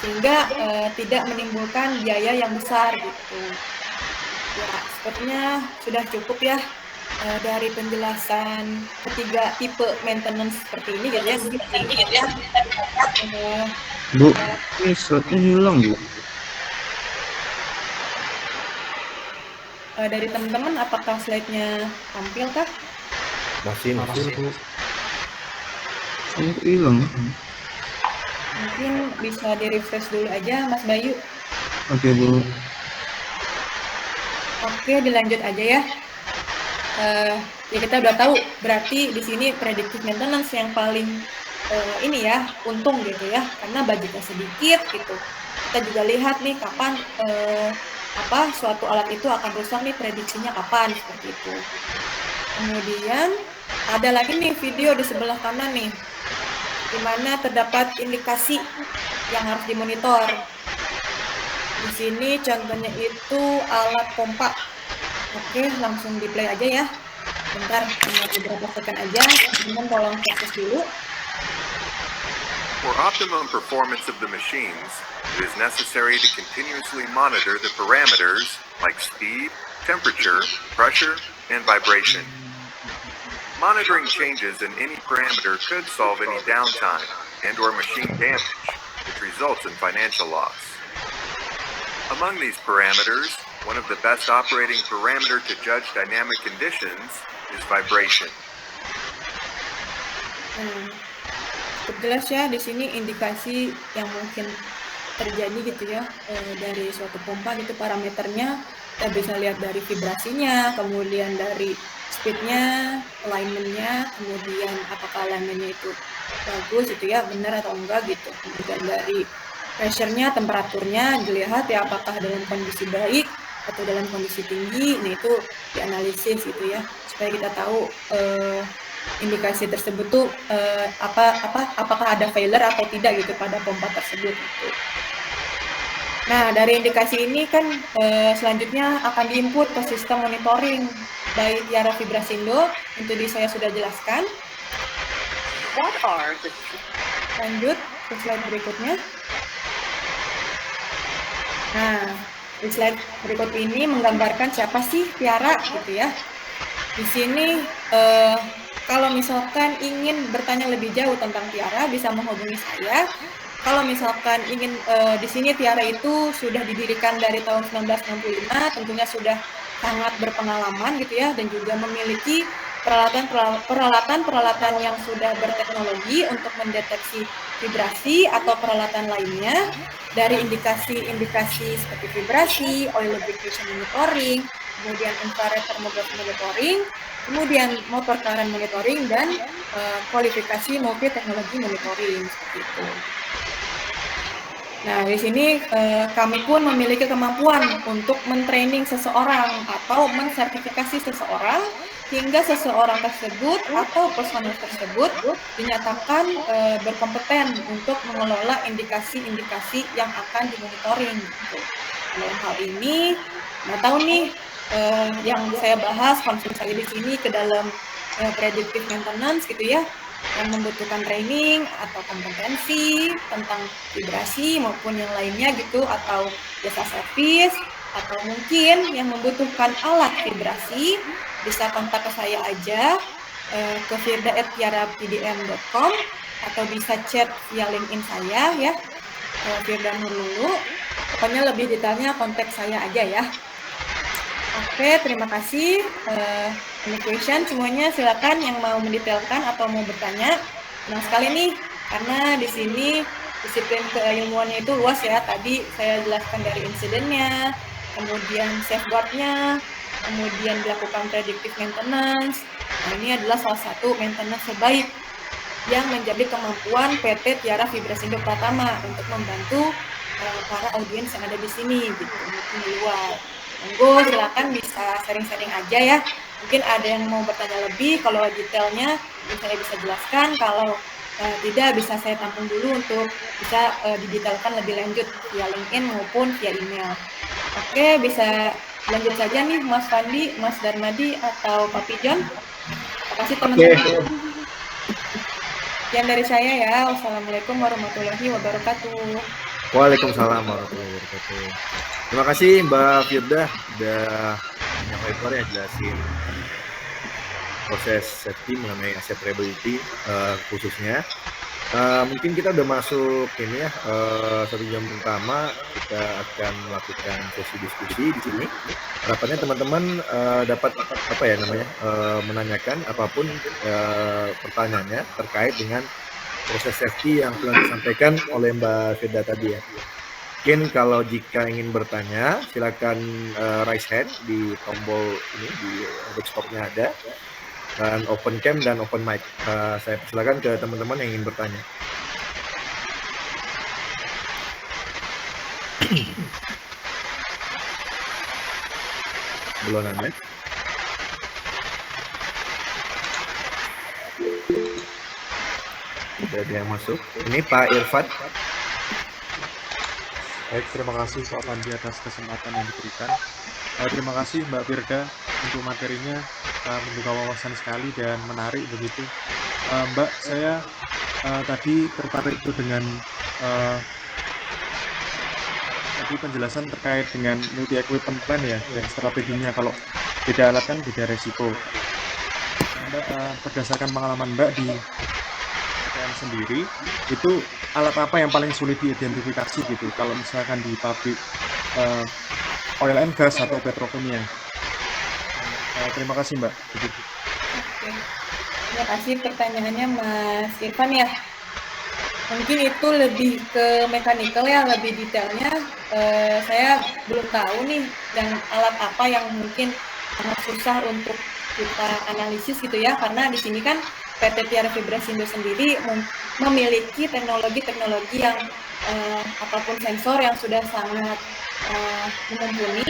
sehingga tidak menimbulkan biaya yang besar gitu. Ya, sepertinya sudah cukup ya dari penjelasan ketiga tipe maintenance seperti ini gitu ya. Bu, ini slide-nya hilang, Bu. Dari teman-teman apakah slide-nya tampil kah? Masih, Bu. Ini hilang. Mungkin bisa di-refresh dulu aja Mas Bayu. Oke, Bu. Oke, dilanjut aja ya. Ya kita udah tahu berarti di sini predictive maintenance yang paling ini ya untung gitu ya, karena budgetnya sedikit gitu. Kita juga lihat nih kapan suatu alat itu akan rusak nih, prediksinya kapan seperti itu. Kemudian ada lagi nih video di sebelah kanan nih, di mana terdapat indikasi yang harus dimonitor. Di sini contohnya itu alat pompa. Oke, langsung di play aja ya. Bentar, beberapa second aja. Teman-teman tolong fokus dulu. For optimum performance of the machines, it is necessary to continuously monitor the parameters like speed, temperature, pressure, and vibration. Monitoring changes in any parameter could solve any downtime and/or machine damage, which results in financial loss. Among these parameters, one of the best operating parameter to judge dynamic conditions is vibration. Jelas ya, di sini indikasi yang mungkin terjadi gitu ya dari suatu pompa gitu, parameternya kita bisa lihat dari vibrasinya, kemudian dari speednya, alignmentnya, kemudian apakah alignmentnya itu bagus gitu ya, benar atau enggak gitu, kemudian dari pressure-nya, temperaturnya dilihat ya apakah dalam kondisi baik atau dalam kondisi tinggi. Nah itu dianalisis gitu ya, supaya kita tahu indikasi tersebut tuh apakah ada failure atau tidak gitu pada pompa tersebut gitu. Nah dari indikasi ini kan selanjutnya akan diinput ke sistem monitoring by Tiara Vibrasindo. Yang tadi saya sudah jelaskan. Lanjut ke slide berikutnya. Nah di slide berikut ini menggambarkan siapa sih Tiara gitu ya. Di sini kalau misalkan ingin bertanya lebih jauh tentang Tiara, bisa menghubungi saya. Kalau misalkan ingin di sini Tiara itu sudah didirikan dari tahun 1965, tentunya sudah sangat berpengalaman gitu ya, dan juga memiliki peralatan yang sudah berteknologi untuk mendeteksi vibrasi atau peralatan lainnya dari indikasi seperti vibrasi, oil lubrication monitoring, kemudian infrared thermography monitoring, kemudian motor current monitoring, dan kualifikasi multi teknologi monitoring seperti itu. Nah, di sini kami pun memiliki kemampuan untuk mentraining seseorang atau mensertifikasi seseorang hingga seseorang tersebut atau personel tersebut dinyatakan berkompeten untuk mengelola indikasi-indikasi yang akan dimonitoring. Gitu. Dalam hal ini, nah tahu nih yang saya bahas concern saya di sini ke dalam predictive maintenance gitu ya, yang membutuhkan training atau kompetensi tentang vibrasi maupun yang lainnya gitu, atau jasa servis, atau mungkin yang membutuhkan alat vibrasi, bisa kontak ke saya aja ke firda@tiarapdm.com atau bisa chat via LinkedIn saya ya, Firda Nurlulu. Pokoknya lebih detailnya kontak saya aja ya. Oke, terima kasih. Any question semuanya, silakan yang mau mendetailkan atau mau bertanya. Senang sekali nih, karena di sini disiplin keilmuannya itu luas ya. Tadi saya jelaskan dari insidennya, kemudian safeguard-nya, kemudian dilakukan predictive maintenance. Nah, ini adalah salah satu maintenance terbaik yang menjadi kemampuan PT Tiara Vibrasindo Pratama untuk membantu para audiens yang ada di sini gitu, mungkin di luar. Monggo silakan bisa sharing-sharing aja ya. Mungkin ada yang mau bertanya lebih, kalau detailnya saya bisa jelaskan, kalau tidak bisa saya tampung dulu untuk bisa didetailkan lebih lanjut via LinkedIn maupun via email. Oke, bisa lanjut saja nih Mas Fandi, Mas Darmadi, atau Papi John. Terima kasih teman-teman. Sekian dari saya ya. Wassalamualaikum warahmatullahi wabarakatuh. Waalaikumsalam warahmatullahi wabarakatuh. Terima kasih Mbak Firda udah banyak lebar ya jelasin proses safety mengenai asset reliability khususnya. Mungkin kita udah masuk ini ya 1 jam pertama, kita akan melakukan sesi diskusi di sini. Harapannya teman-teman dapat apa ya namanya menanyakan apapun pertanyaannya terkait dengan proses safety yang telah disampaikan oleh Mbak Firda tadi ya. Mungkin kalau jika ingin bertanya, silakan raise hand di tombol ini di desktopnya ada, dan open cam dan open mic. Saya persilakan ke teman-teman yang ingin bertanya. Belum ada. Sudah ada yang masuk. Ini Pak Irfan. Baik, terima kasih Pak Pandi atas kesempatan yang diberikan. Terima kasih Mbak Firda untuk materinya, membuka wawasan sekali dan menarik begitu. Mbak, saya tadi tertarik itu dengan tadi penjelasan terkait dengan multi equipment plan ya, dan strateginya kalau beda alat kan beda resiko. Mbak, berdasarkan pengalaman Mbak di PTN sendiri, itu alat apa yang paling sulit diidentifikasi gitu kalau misalkan di pabrik oil and gas atau petrokimia? Terima kasih Mbak. Begitu. Oke. Terima kasih pertanyaannya Mas Irfan ya. Mungkin itu lebih ke mekanikal ya, lebih detailnya. Saya belum tahu nih, dan alat apa yang mungkin sangat susah untuk kita analisis gitu ya, karena di sini kan PT Tiara Fibrasindo sendiri memiliki teknologi-teknologi yang ataupun sensor yang sudah sangat mumpuni,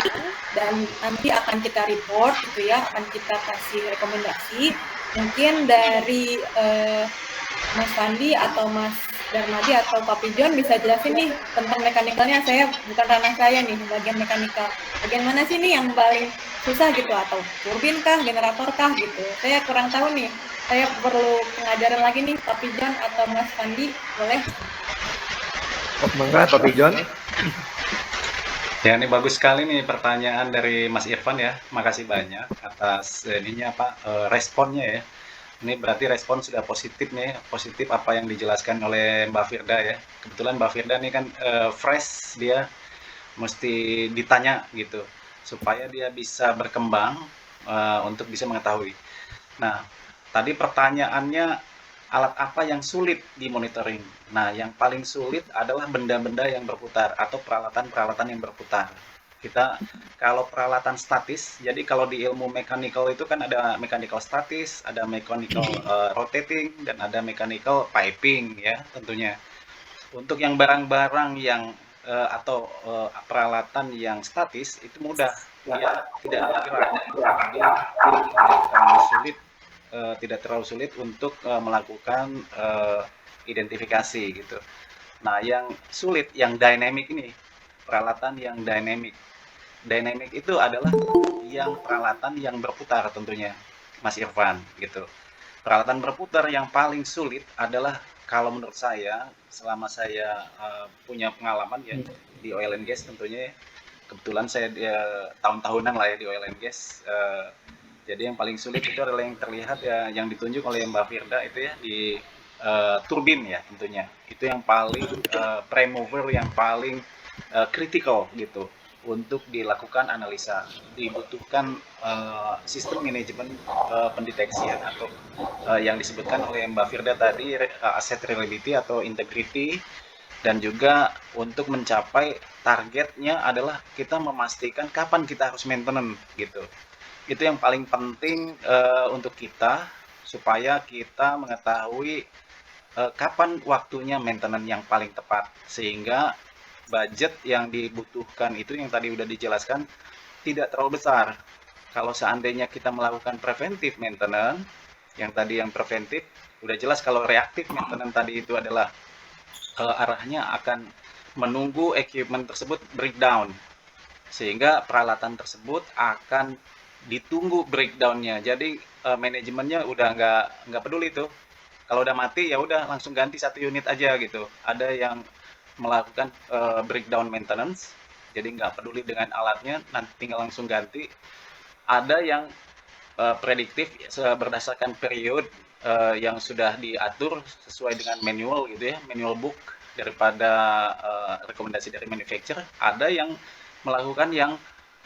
dan nanti akan kita report gitu ya, akan kita kasih rekomendasi. Mungkin dari Mas Pandi atau Mas Darmadi atau Papi John bisa jelasin nih tentang mekanikalnya. Saya bukan ranah saya nih, bagian mekanikal. Bagian mana sih nih yang paling susah gitu, atau turbin kah, generator kah gitu. Saya kurang tahu nih. Saya perlu pengajaran lagi nih, Papi John atau Mas Pandi, boleh? Mangga Papi John. Ya, ini bagus sekali nih pertanyaan dari Mas Irfan ya. Makasih banyak atas responnya ya. Ini berarti respon sudah positif nih, positif apa yang dijelaskan oleh Mbak Firda ya. Kebetulan Mbak Firda nih kan fresh, dia mesti ditanya gitu supaya dia bisa berkembang untuk bisa mengetahui. Nah, tadi pertanyaannya alat apa yang sulit di monitoring. Nah, yang paling sulit adalah benda-benda yang berputar atau peralatan-peralatan yang berputar. Kita kalau peralatan statis, jadi kalau di ilmu mechanical itu kan ada mechanical statis, ada mechanical rotating, dan ada mechanical piping ya tentunya. Untuk yang barang-barang yang atau peralatan yang statis itu mudah, dia tidak bergerak, jadi tidak terlalu sulit untuk melakukan identifikasi gitu. Nah, yang sulit, yang dynamic ini, peralatan yang dynamic. Dynamic itu adalah yang peralatan yang berputar tentunya, Mas Irfan gitu. Peralatan berputar yang paling sulit adalah kalau menurut saya, selama saya punya pengalaman ya di oil and gas tentunya, kebetulan saya tahun-tahunan lah ya di oil and gas. Jadi yang paling sulit itu adalah yang terlihat ya, yang ditunjuk oleh Mbak Firda itu ya di turbin ya tentunya. Itu yang paling prime mover, yang paling critical gitu untuk dilakukan analisa. Dibutuhkan sistem manajemen pendeteksian atau yang disebutkan oleh Mbak Firda tadi, asset reliability atau integrity, dan juga untuk mencapai targetnya adalah kita memastikan kapan kita harus maintenance gitu. Itu yang paling penting untuk kita, supaya kita mengetahui kapan waktunya maintenance yang paling tepat, sehingga budget yang dibutuhkan itu yang tadi udah dijelaskan tidak terlalu besar. Kalau seandainya kita melakukan preventive maintenance, yang tadi yang preventif udah jelas. Kalau reactive maintenance tadi itu adalah arahnya akan menunggu equipment tersebut breakdown, sehingga peralatan tersebut akan ditunggu breakdownnya. Jadi manajemennya udah nggak peduli tuh. Kalau udah mati ya udah langsung ganti satu unit aja gitu. Ada yang melakukan breakdown maintenance, jadi nggak peduli dengan alatnya, nanti tinggal langsung ganti. Ada yang prediktif berdasarkan period yang sudah diatur sesuai dengan manual gitu ya, manual book daripada rekomendasi dari manufacturer. Ada yang melakukan yang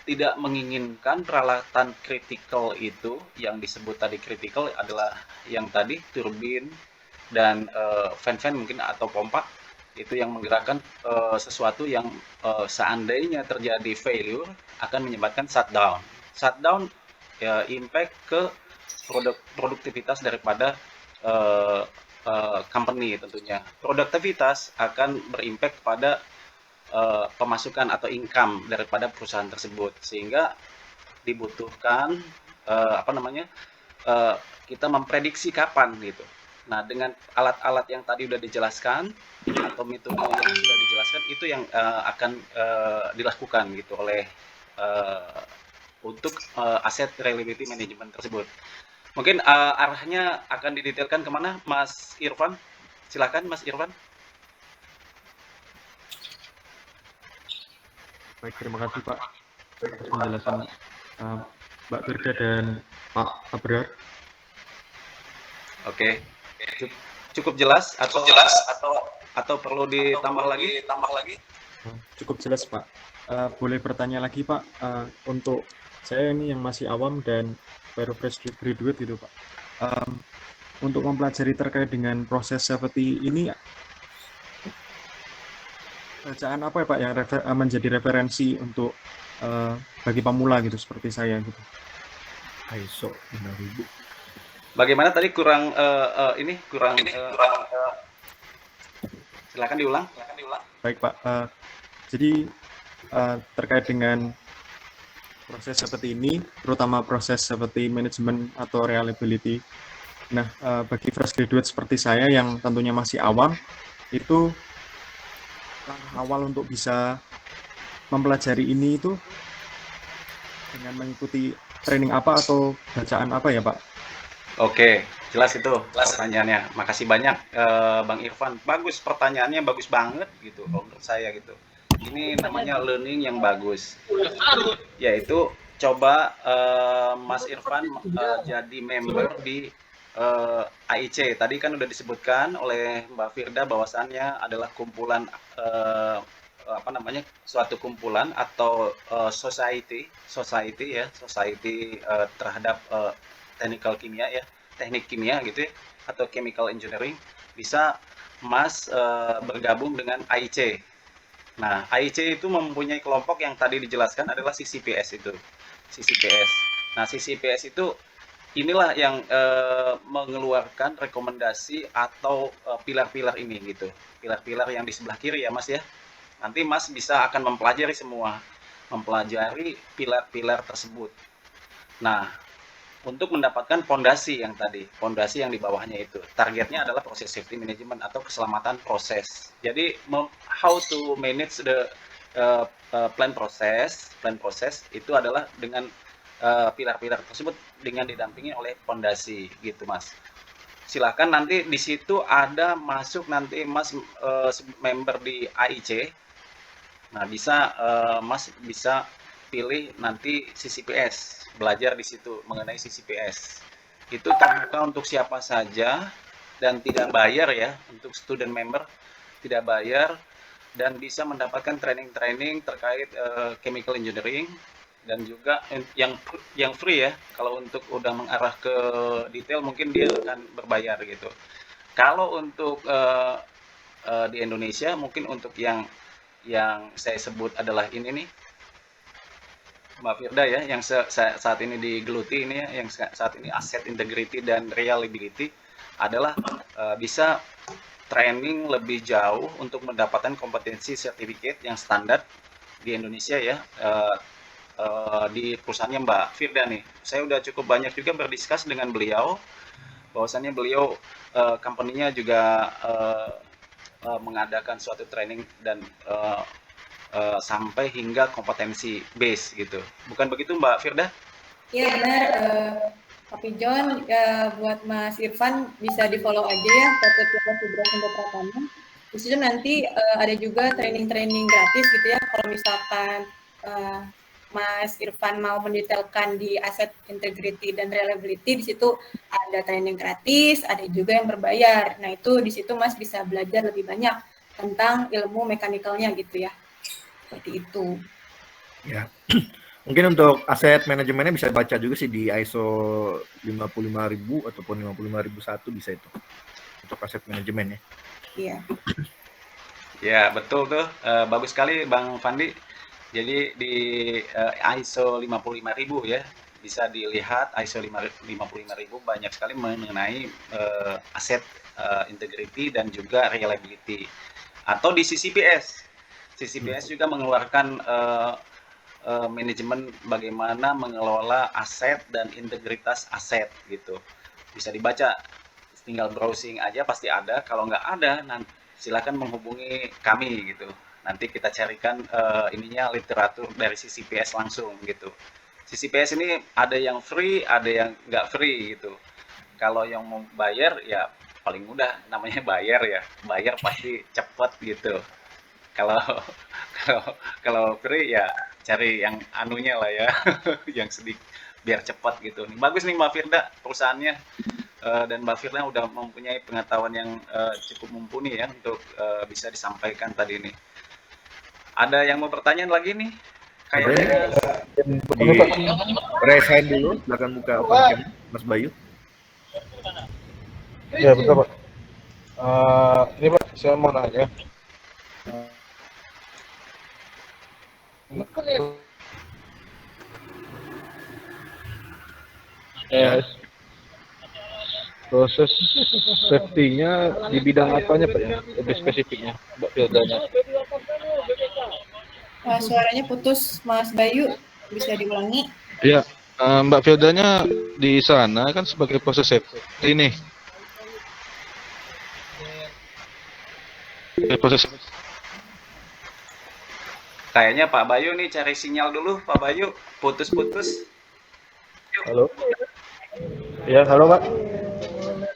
tidak menginginkan peralatan kritikal itu, yang disebut tadi kritikal adalah yang tadi turbin dan fan-fan mungkin atau pompa, itu yang menggerakkan sesuatu yang seandainya terjadi failure akan menyebabkan shutdown. Shutdown ya, impact ke produktivitas daripada company tentunya. Produktivitas akan berimpact pada pemasukan atau income daripada perusahaan tersebut, sehingga dibutuhkan kita memprediksi kapan gitu. Nah, dengan alat-alat yang tadi sudah dijelaskan atau metode yang sudah dijelaskan, itu yang akan dilakukan gitu oleh untuk aset reliability management tersebut. Mungkin arahnya akan didetailkan kemana, Mas Irfan? Silakan, Mas Irfan. Baik, terima kasih Pak atas penjelasan Mbak Firda dan Pak Abrar. Oke, cukup jelas atau perlu ditambah lagi? Cukup jelas Pak. Boleh bertanya lagi Pak, untuk saya ini yang masih awam dan baru fresh graduate gitu Pak. Untuk mempelajari terkait dengan proses safety ini, bacaan apa ya Pak yang menjadi referensi untuk bagi pemula gitu seperti saya gitu? ISO 5000. Bagaimana tadi kurang silakan diulang. Baik Pak, jadi terkait dengan proses seperti ini, terutama proses seperti manajemen atau reliability. Nah, bagi fresh graduate seperti saya yang tentunya masih awam, itu awal untuk bisa mempelajari ini itu dengan mengikuti training apa atau bacaan apa ya Pak? Oke, jelas itu pertanyaannya. Makasih banyak Bang Irfan. Bagus pertanyaannya, bagus banget gitu menurut saya gitu. Ini namanya learning yang bagus. Yaitu coba Mas Irfan jadi member di AIC. Tadi kan udah disebutkan oleh Mbak Firda bahwasannya adalah kumpulan suatu kumpulan atau society terhadap teknik kimia gitu ya, atau chemical engineering. Bisa Mas bergabung dengan AIC. Nah, AIC itu mempunyai kelompok yang tadi dijelaskan adalah CCPS itu. CCPS. Nah, CCPS itu inilah yang mengeluarkan rekomendasi atau pilar-pilar ini gitu. Pilar-pilar yang di sebelah kiri ya Mas ya. Nanti Mas bisa akan mempelajari pilar-pilar tersebut. Nah, untuk mendapatkan fondasi yang di bawahnya itu. Targetnya adalah proses safety management atau keselamatan proses. Jadi, how to manage the plan process itu adalah dengan pilar-pilar tersebut dengan didampingi oleh fondasi gitu Mas. Silakan nanti di situ ada masuk nanti Mas member di AIC. Nah, Mas bisa pilih nanti CCPS, belajar di situ mengenai CCPS. Itu terbuka untuk siapa saja dan tidak bayar ya, untuk student member tidak bayar, dan bisa mendapatkan training-training terkait chemical engineering, dan juga yang free ya. Kalau untuk udah mengarah ke detail mungkin dia akan berbayar gitu. Kalau untuk di Indonesia mungkin untuk yang saya sebut adalah ini nih Mbak Firda ya, yang saat ini digeluti ini ya, yang saat ini asset integrity dan reliability adalah bisa training lebih jauh untuk mendapatkan kompetensi sertifikat yang standar di Indonesia ya, di perusahaannya Mbak Firda nih. Saya udah cukup banyak juga berdiskus dengan beliau, bahwasannya beliau company-nya juga mengadakan suatu training dan sampai hingga kompetensi base gitu. Bukan begitu Mbak Firda? Iya benar, Tapi John, buat Mas Irfan bisa di follow aja ya, Dr. Subra Pratama. Di situ nanti ada juga training-training gratis gitu ya. Kalau misalkan Mas Irfan mau mendetailkan di aset integrity dan reliability, di situ ada training gratis, ada juga yang berbayar. Nah, itu di situ Mas bisa belajar lebih banyak tentang ilmu mekanikalnya gitu ya. Seperti itu. Ya. Mungkin untuk aset manajemennya bisa baca juga sih di ISO 55000 ataupun 55001 bisa itu. Untuk aset manajemen ya. Iya. Ya, betul tuh. Bagus sekali Bang Fandi. Jadi di ISO 55000 ya, bisa dilihat ISO 55000 banyak sekali mengenai aset integrity dan juga reliability. Atau di CCPS. CCPS juga mengeluarkan manajemen bagaimana mengelola aset dan integritas aset gitu. Bisa dibaca, tinggal browsing aja pasti ada. Kalau nggak ada, nanti silakan menghubungi kami gitu. Nanti kita carikan ininya literatur dari CCPS langsung gitu. CCPS ini ada yang free, ada yang nggak free gitu. Kalau yang mau bayar ya paling mudah, namanya bayar ya. Bayar pasti cepat gitu. Kalau free ya cari yang anunya lah ya, yang sedikit biar cepat gitu. Bagus nih Mbak Firda perusahaannya, dan Mbak Firda udah mempunyai pengetahuan yang cukup mumpuni ya untuk bisa disampaikan tadi ini. Ada yang mau pertanyaan lagi nih? Kayaknya Raise hand dulu, silakan buka open cam Mas Bayu. Ya betul Pak. Ini Pak, saya mau nanya. Proses safety-nya di bidang apanya Pak ya? Lebih spesifiknya, Mbak Fildanya. Suaranya putus Mas Bayu, bisa diulangi? Iya, Mbak Fildanya di sana kan sebagai proses safety ini. Proses kayaknya Pak Bayu nih cari sinyal dulu, Pak Bayu, putus-putus. Halo. Ya, halo Pak.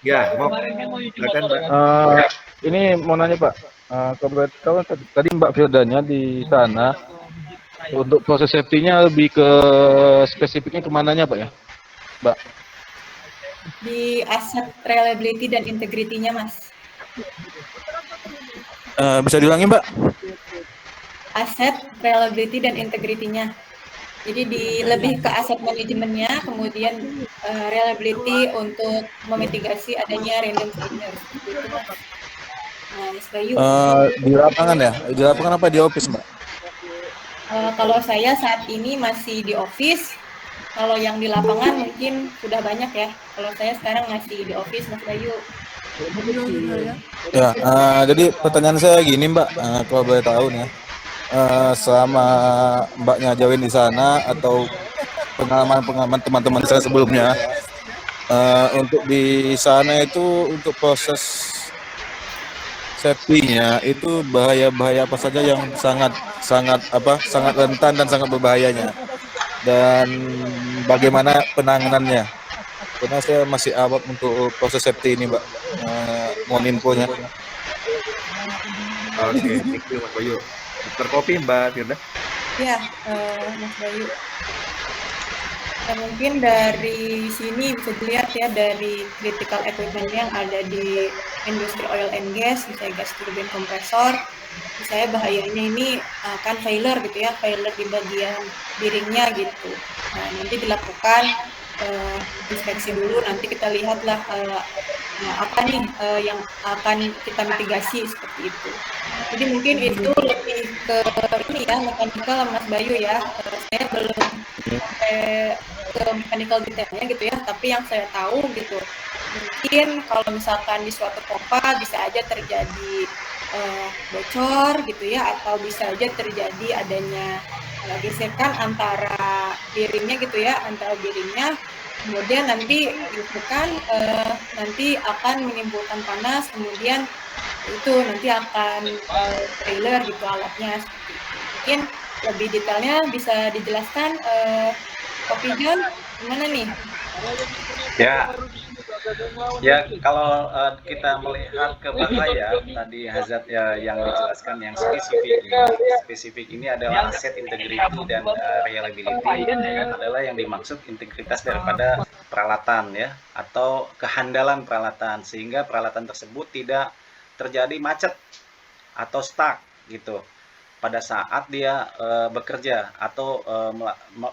Ya, mau silakan Pak. Ini mau nanya Pak. Kalau tadi Mbak Fildanya di sana untuk proses safety-nya lebih ke spesifiknya kemananya Pak ya, Mbak? Di aset reliability dan integrity-nya Mas. Bisa diulangi Mbak? Aset reliability dan integrity-nya. Jadi lebih ke aset manajemennya, kemudian reliability untuk memitigasi adanya random failure. Gitu, Mas. Nah, Mas Bayu. Di lapangan ya? Di lapangan apa di office Mbak? Kalau saya saat ini masih di office. Kalau yang di lapangan mungkin sudah banyak ya. Kalau saya sekarang masih di office, Mas Bayu. Ya, jadi pertanyaan saya gini Mbak, kalau boleh tahu nih ya. Selama Mbaknya join di sana atau pengalaman teman-teman saya sebelumnya, untuk di sana itu untuk proses safety-nya itu bahaya-bahaya apa saja yang sangat rentan dan sangat berbahayanya, dan bagaimana penanganannya? Karena saya masih awam untuk proses safety ini Mbak, mohon infonya. Oke, thank you Mas Bayu. Dokter Kopi Mbak Firda. Ya, Mas Bayu. Ya, mungkin dari sini bisa dilihat ya dari critical equipment yang ada di industri oil and gas, misalnya gas turbin kompresor, misalnya bahayanya ini akan failure gitu ya, failure di bagian bearingnya gitu. Nah, nanti dilakukan inspeksi dulu, nanti kita lihatlah apa nih yang akan kita mitigasi seperti itu. Jadi mungkin itu lebih ke ini ya, mekanikal Mas Bayu ya. Saya belum sampai ke mechanical detailnya gitu ya, tapi yang saya tahu gitu, mungkin kalau misalkan di suatu pompa bisa aja terjadi bocor gitu ya, atau bisa aja terjadi adanya gesekan antara bearingnya gitu ya, kemudian nanti gesekan nanti akan menimbulkan panas, kemudian itu nanti akan failure gitu alatnya seperti itu. Mungkin lebih detailnya bisa dijelaskan Kopi John, gimana nih? Ya, Ya, kalau kita melihat ke bahaya tadi hazard ya yang dijelaskan yang spesifik ini adalah aset integrity dan reliability adalah yang dimaksud integritas daripada peralatan ya atau kehandalan peralatan sehingga peralatan tersebut tidak terjadi macet atau stuck gitu pada saat dia bekerja atau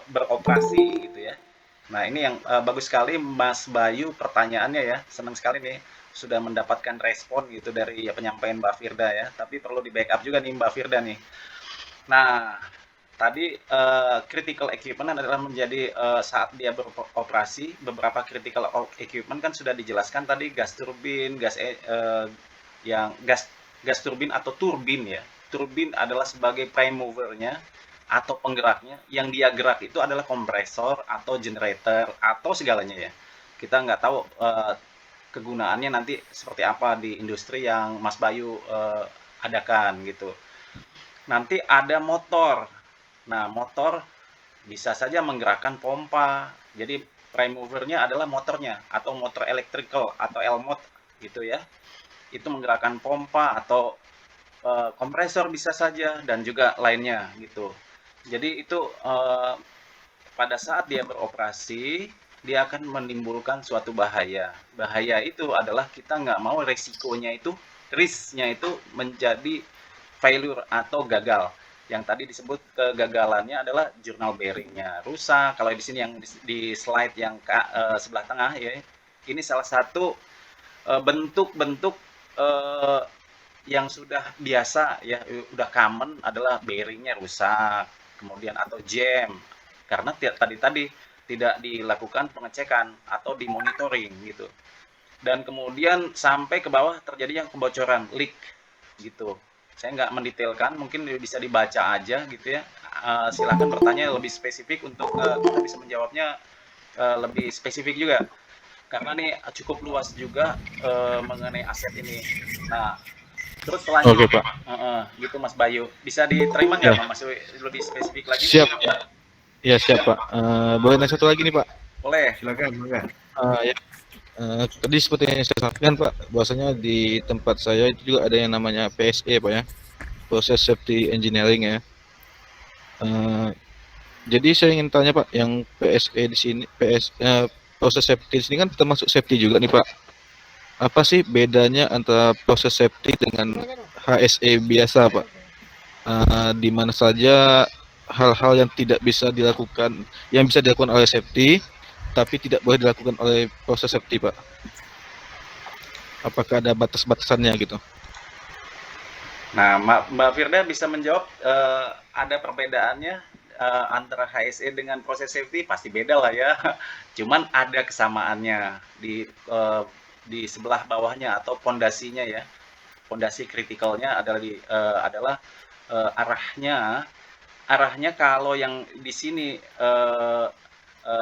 beroperasi gitu ya. Nah, ini yang bagus sekali Mas Bayu pertanyaannya ya. Senang sekali nih sudah mendapatkan respon gitu dari penyampaian Mbak Firda ya. Tapi perlu di backup juga nih Mbak Firda nih. Nah, tadi critical equipment adalah menjadi saat dia beroperasi, beberapa critical equipment kan sudah dijelaskan tadi gas turbin, yang gas turbin atau turbin ya. Turbin adalah sebagai prime movernya atau penggeraknya. Yang dia gerak itu adalah kompresor atau generator atau segalanya ya. Kita nggak tahu kegunaannya nanti seperti apa di industri yang Mas Bayu adakan gitu. Nanti ada motor. Nah, motor bisa saja menggerakkan pompa. Jadi prime movernya adalah motornya atau motor electrical atau elmot gitu ya. Itu menggerakkan pompa atau kompresor bisa saja dan juga lainnya gitu. Jadi itu pada saat dia beroperasi dia akan menimbulkan suatu bahaya. Bahaya itu adalah kita nggak mau resikonya itu, risknya itu menjadi failure atau gagal. Yang tadi disebut kegagalannya adalah journal bearingnya rusak. Kalau di sini yang di slide yang sebelah tengah ya, ini salah satu bentuk-bentuk yang sudah biasa ya, udah common adalah bearingnya rusak, kemudian atau jam karena tadi tidak dilakukan pengecekan atau dimonitoring gitu. Dan kemudian sampai ke bawah terjadi yang kebocoran, leak gitu. Saya nggak mendetailkan, mungkin bisa dibaca aja gitu ya. Silakan bertanya lebih spesifik untuk kita bisa menjawabnya lebih spesifik juga. Karena ini cukup luas juga mengenai aset ini. Nah, terus selanjutnya, Oke, Pak. gitu Mas Bayu, bisa diterima nggak Ya. Pak Mas lebih spesifik lagi? Siap. Ya, siap, Pak. Boleh nanya satu lagi nih, Pak. Boleh. Silakan, Bang. Ya. Tadi seperti yang saya sampaikan, Pak, bahwasanya di tempat saya itu juga ada yang namanya PSE, Pak ya, Process Safety Engineering ya. Jadi saya ingin tanya, Pak, yang PSE di sini, proses safety di sini kan termasuk safety juga nih, Pak. Apa sih bedanya antara proses safety dengan HSE biasa, Pak? Di mana saja hal-hal yang tidak bisa dilakukan, yang bisa dilakukan oleh safety, tapi tidak boleh dilakukan oleh proses safety, Pak? Apakah ada batas-batasannya gitu? Nah, Mbak Firda bisa menjawab ada perbedaannya antara HSE dengan proses safety pasti beda lah ya. Cuman ada kesamaannya di sebelah bawahnya atau pondasinya ya. Pondasi kritikalnya adalah arahnya kalau yang di sini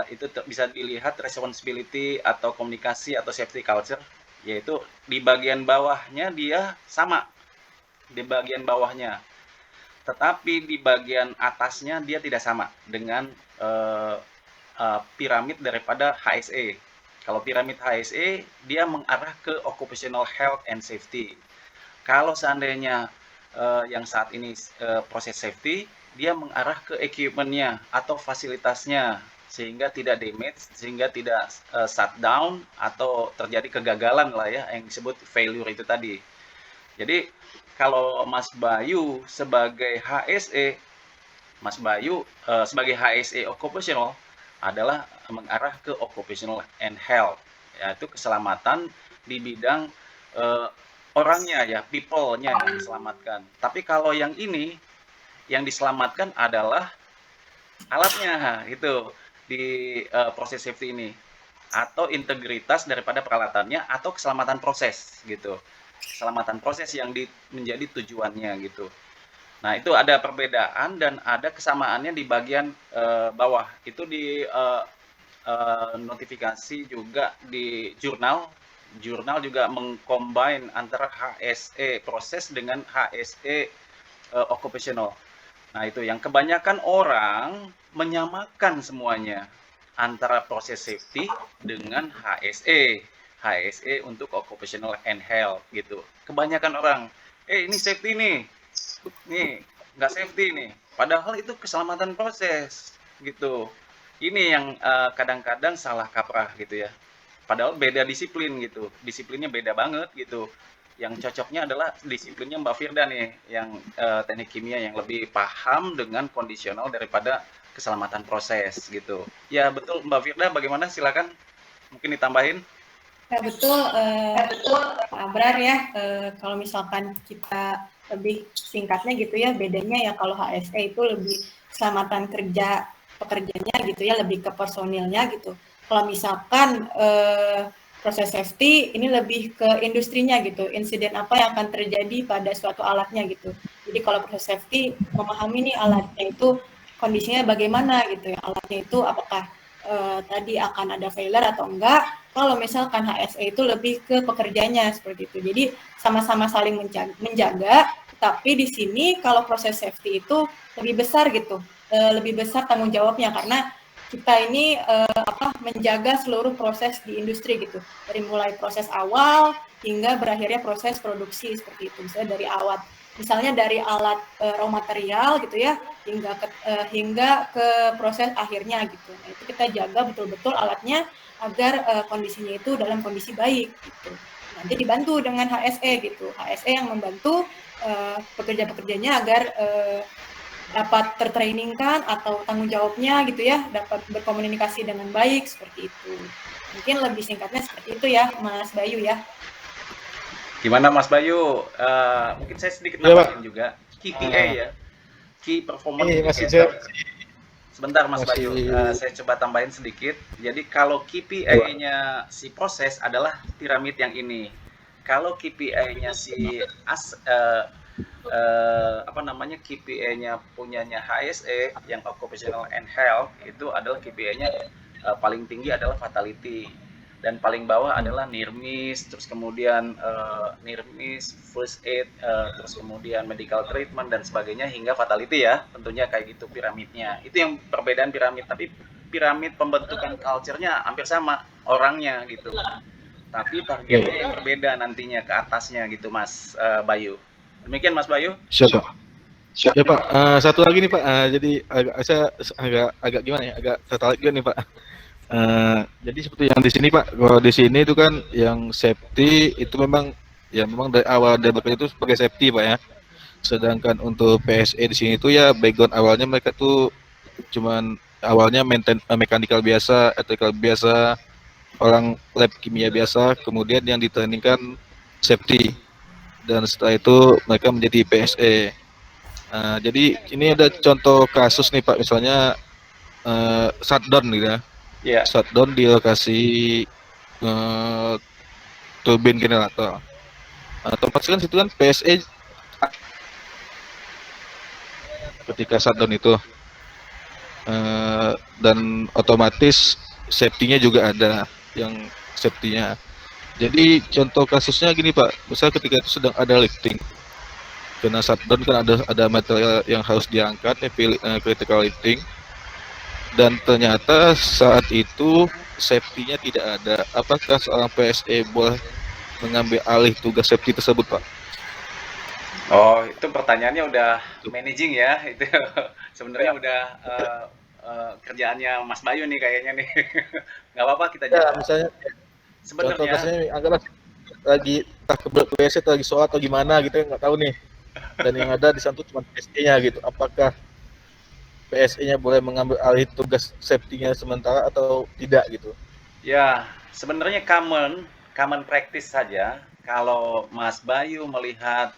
itu bisa dilihat responsibility atau komunikasi atau safety culture, yaitu di bagian bawahnya dia sama di bagian bawahnya, tetapi di bagian atasnya dia tidak sama dengan piramid daripada HSE. Kalau piramid HSE dia mengarah ke occupational health and safety. Kalau seandainya yang saat ini proses safety, dia mengarah ke equipment-nya atau fasilitasnya sehingga tidak damage, sehingga tidak shutdown atau terjadi kegagalan lah ya yang disebut failure itu tadi. Jadi kalau Mas Bayu sebagai HSE, Mas Bayu sebagai HSE occupational adalah mengarah ke occupational and health, yaitu keselamatan di bidang orangnya ya, people-nya yang diselamatkan. Tapi kalau yang ini, yang diselamatkan adalah alatnya itu di proses safety ini, atau integritas daripada peralatannya, atau keselamatan proses gitu. Keselamatan proses yang menjadi tujuannya gitu. Nah, itu ada perbedaan dan ada kesamaannya di bagian bawah. Itu di notifikasi juga di jurnal. Jurnal juga mengcombine antara HSE proses dengan HSE occupational. Nah, itu yang kebanyakan orang menyamakan semuanya antara proses safety dengan HSE. HSE untuk occupational and health gitu. Kebanyakan orang, ini safety nih nggak safety nih. Padahal itu keselamatan proses gitu. Ini yang kadang-kadang salah kaprah gitu ya. Padahal beda disiplin gitu, disiplinnya beda banget gitu. Yang cocoknya adalah disiplinnya Mbak Firda nih, yang teknik kimia yang lebih paham dengan kondisional daripada keselamatan proses gitu. Ya betul Mbak Firda, bagaimana? Silakan, mungkin ditambahin. Ya betul, Pak Abrar ya. Kalau misalkan kita lebih singkatnya gitu ya, bedanya ya kalau HSE itu lebih keselamatan kerja pekerjanya gitu ya, lebih ke personilnya gitu. Kalau misalkan proses safety ini lebih ke industrinya gitu, insiden apa yang akan terjadi pada suatu alatnya gitu. Jadi kalau proses safety memahami nih alatnya itu kondisinya bagaimana gitu ya, alatnya itu apakah tadi akan ada failure atau enggak. Kalau misalkan HSE itu lebih ke pekerjanya seperti itu. Jadi sama-sama saling menjaga, tapi di sini kalau proses safety itu lebih besar gitu, lebih besar tanggung jawabnya karena kita ini menjaga seluruh proses di industri gitu, dari mulai proses awal hingga berakhirnya proses produksi seperti itu. Misalnya dari alat raw material gitu ya, hingga ke proses akhirnya gitu. Nah, itu kita jaga betul-betul alatnya agar kondisinya itu dalam kondisi baik gitu. Nanti dibantu dengan HSE gitu. HSE yang membantu pekerja-pekerjanya agar dapat tertrainingkan atau tanggung jawabnya gitu ya, dapat berkomunikasi dengan baik seperti itu. Mungkin lebih singkatnya seperti itu ya, Mas Bayu ya. Gimana Mas Bayu? Mungkin saya sedikit nambahin juga. KPI ya, Key Performance Indicator. Sebentar Mas Bayu, saya coba tambahin sedikit. Jadi kalau KPI-nya si proses adalah piramid yang ini. Kalau KPI-nya si KPI-nya punyanya HSE yang Occupational and Health itu adalah KPI-nya paling tinggi adalah fatality. Dan paling bawah adalah near miss, terus kemudian near miss, first aid, terus kemudian medical treatment dan sebagainya hingga fatality ya, tentunya kayak gitu piramidnya. Itu yang perbedaan piramid, tapi piramid pembentukan culture-nya hampir sama orangnya gitu. Tapi targetnya yang berbeda nantinya ke atasnya gitu Mas Bayu. Demikian Mas Bayu. Siap, Pak. Ya Pak, satu lagi nih Pak, jadi saya agak gimana ya, agak tertarik juga nih Pak. Jadi seperti yang di sini Pak, kalau di sini itu kan yang safety itu memang dari awal development itu sebagai safety Pak ya. Sedangkan untuk PSE di sini itu ya background awalnya mereka tuh cuman awalnya maintain mechanical biasa, electrical biasa, orang lab kimia biasa, kemudian yang ditrainingkan safety. Dan setelah itu mereka menjadi PSE. Jadi ini ada contoh kasus nih Pak, misalnya shutdown gitu ya. Yeah. Shutdown di lokasi turbin generator. Tempat kan situ kan PSE ketika shutdown itu, dan otomatis safety-nya juga ada yang safety-nya. Jadi contoh kasusnya gini Pak, misalnya ketika itu sedang ada lifting, karena shutdown kan ada material yang harus diangkat, critical lifting. Dan ternyata saat itu safety-nya tidak ada. Apakah seorang PSE boleh mengambil alih tugas safety tersebut, Pak? Oh, itu pertanyaannya udah managing ya. Itu sebenarnya udah kerjaannya Mas Bayu nih kayaknya nih. Nggak apa-apa kita jawab. Ya, misalnya sebenarnya anggaplah lagi kebelet PSE atau lagi soal atau gimana gitu, nggak tahu nih. Dan yang ada di sana cuma PSE-nya gitu. Apakah PSE-nya boleh mengambil alih tugas safety-nya sementara atau tidak gitu? Ya, sebenarnya common practice saja. Kalau Mas Bayu melihat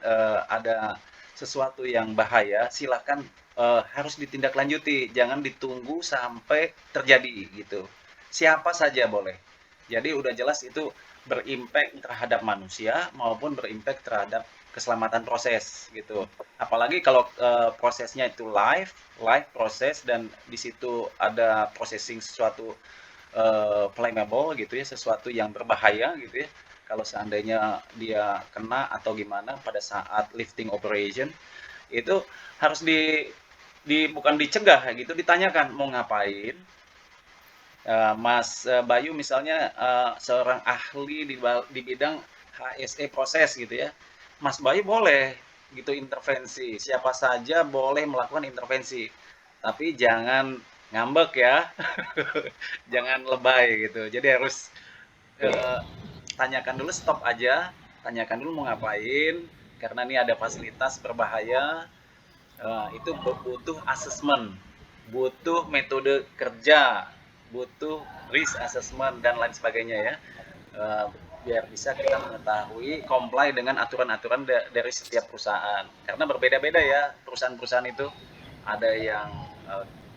ada sesuatu yang bahaya, silakan harus ditindaklanjuti. Jangan ditunggu sampai terjadi gitu. Siapa saja boleh. Jadi udah jelas itu berimpact terhadap manusia maupun berimpact terhadap keselamatan proses gitu. Apalagi kalau prosesnya itu live proses dan di situ ada processing sesuatu flammable gitu ya, sesuatu yang berbahaya gitu ya. Kalau seandainya dia kena atau gimana pada saat lifting operation itu harus bukan dicegah gitu, ditanyakan mau ngapain, Mas Bayu misalnya seorang ahli di bidang HSE proses gitu ya. Mas Bayu boleh gitu intervensi. Siapa saja boleh melakukan intervensi. Tapi jangan ngambek ya. Jangan lebay gitu. Jadi harus eh, tanyakan dulu, stop aja. Tanyakan dulu mau ngapain. Karena ini ada fasilitas berbahaya. Itu butuh assessment, butuh metode kerja, butuh risk assessment dan lain sebagainya ya. Biar bisa kita mengetahui comply dengan aturan-aturan dari setiap perusahaan. Karena berbeda-beda ya perusahaan-perusahaan itu. Ada yang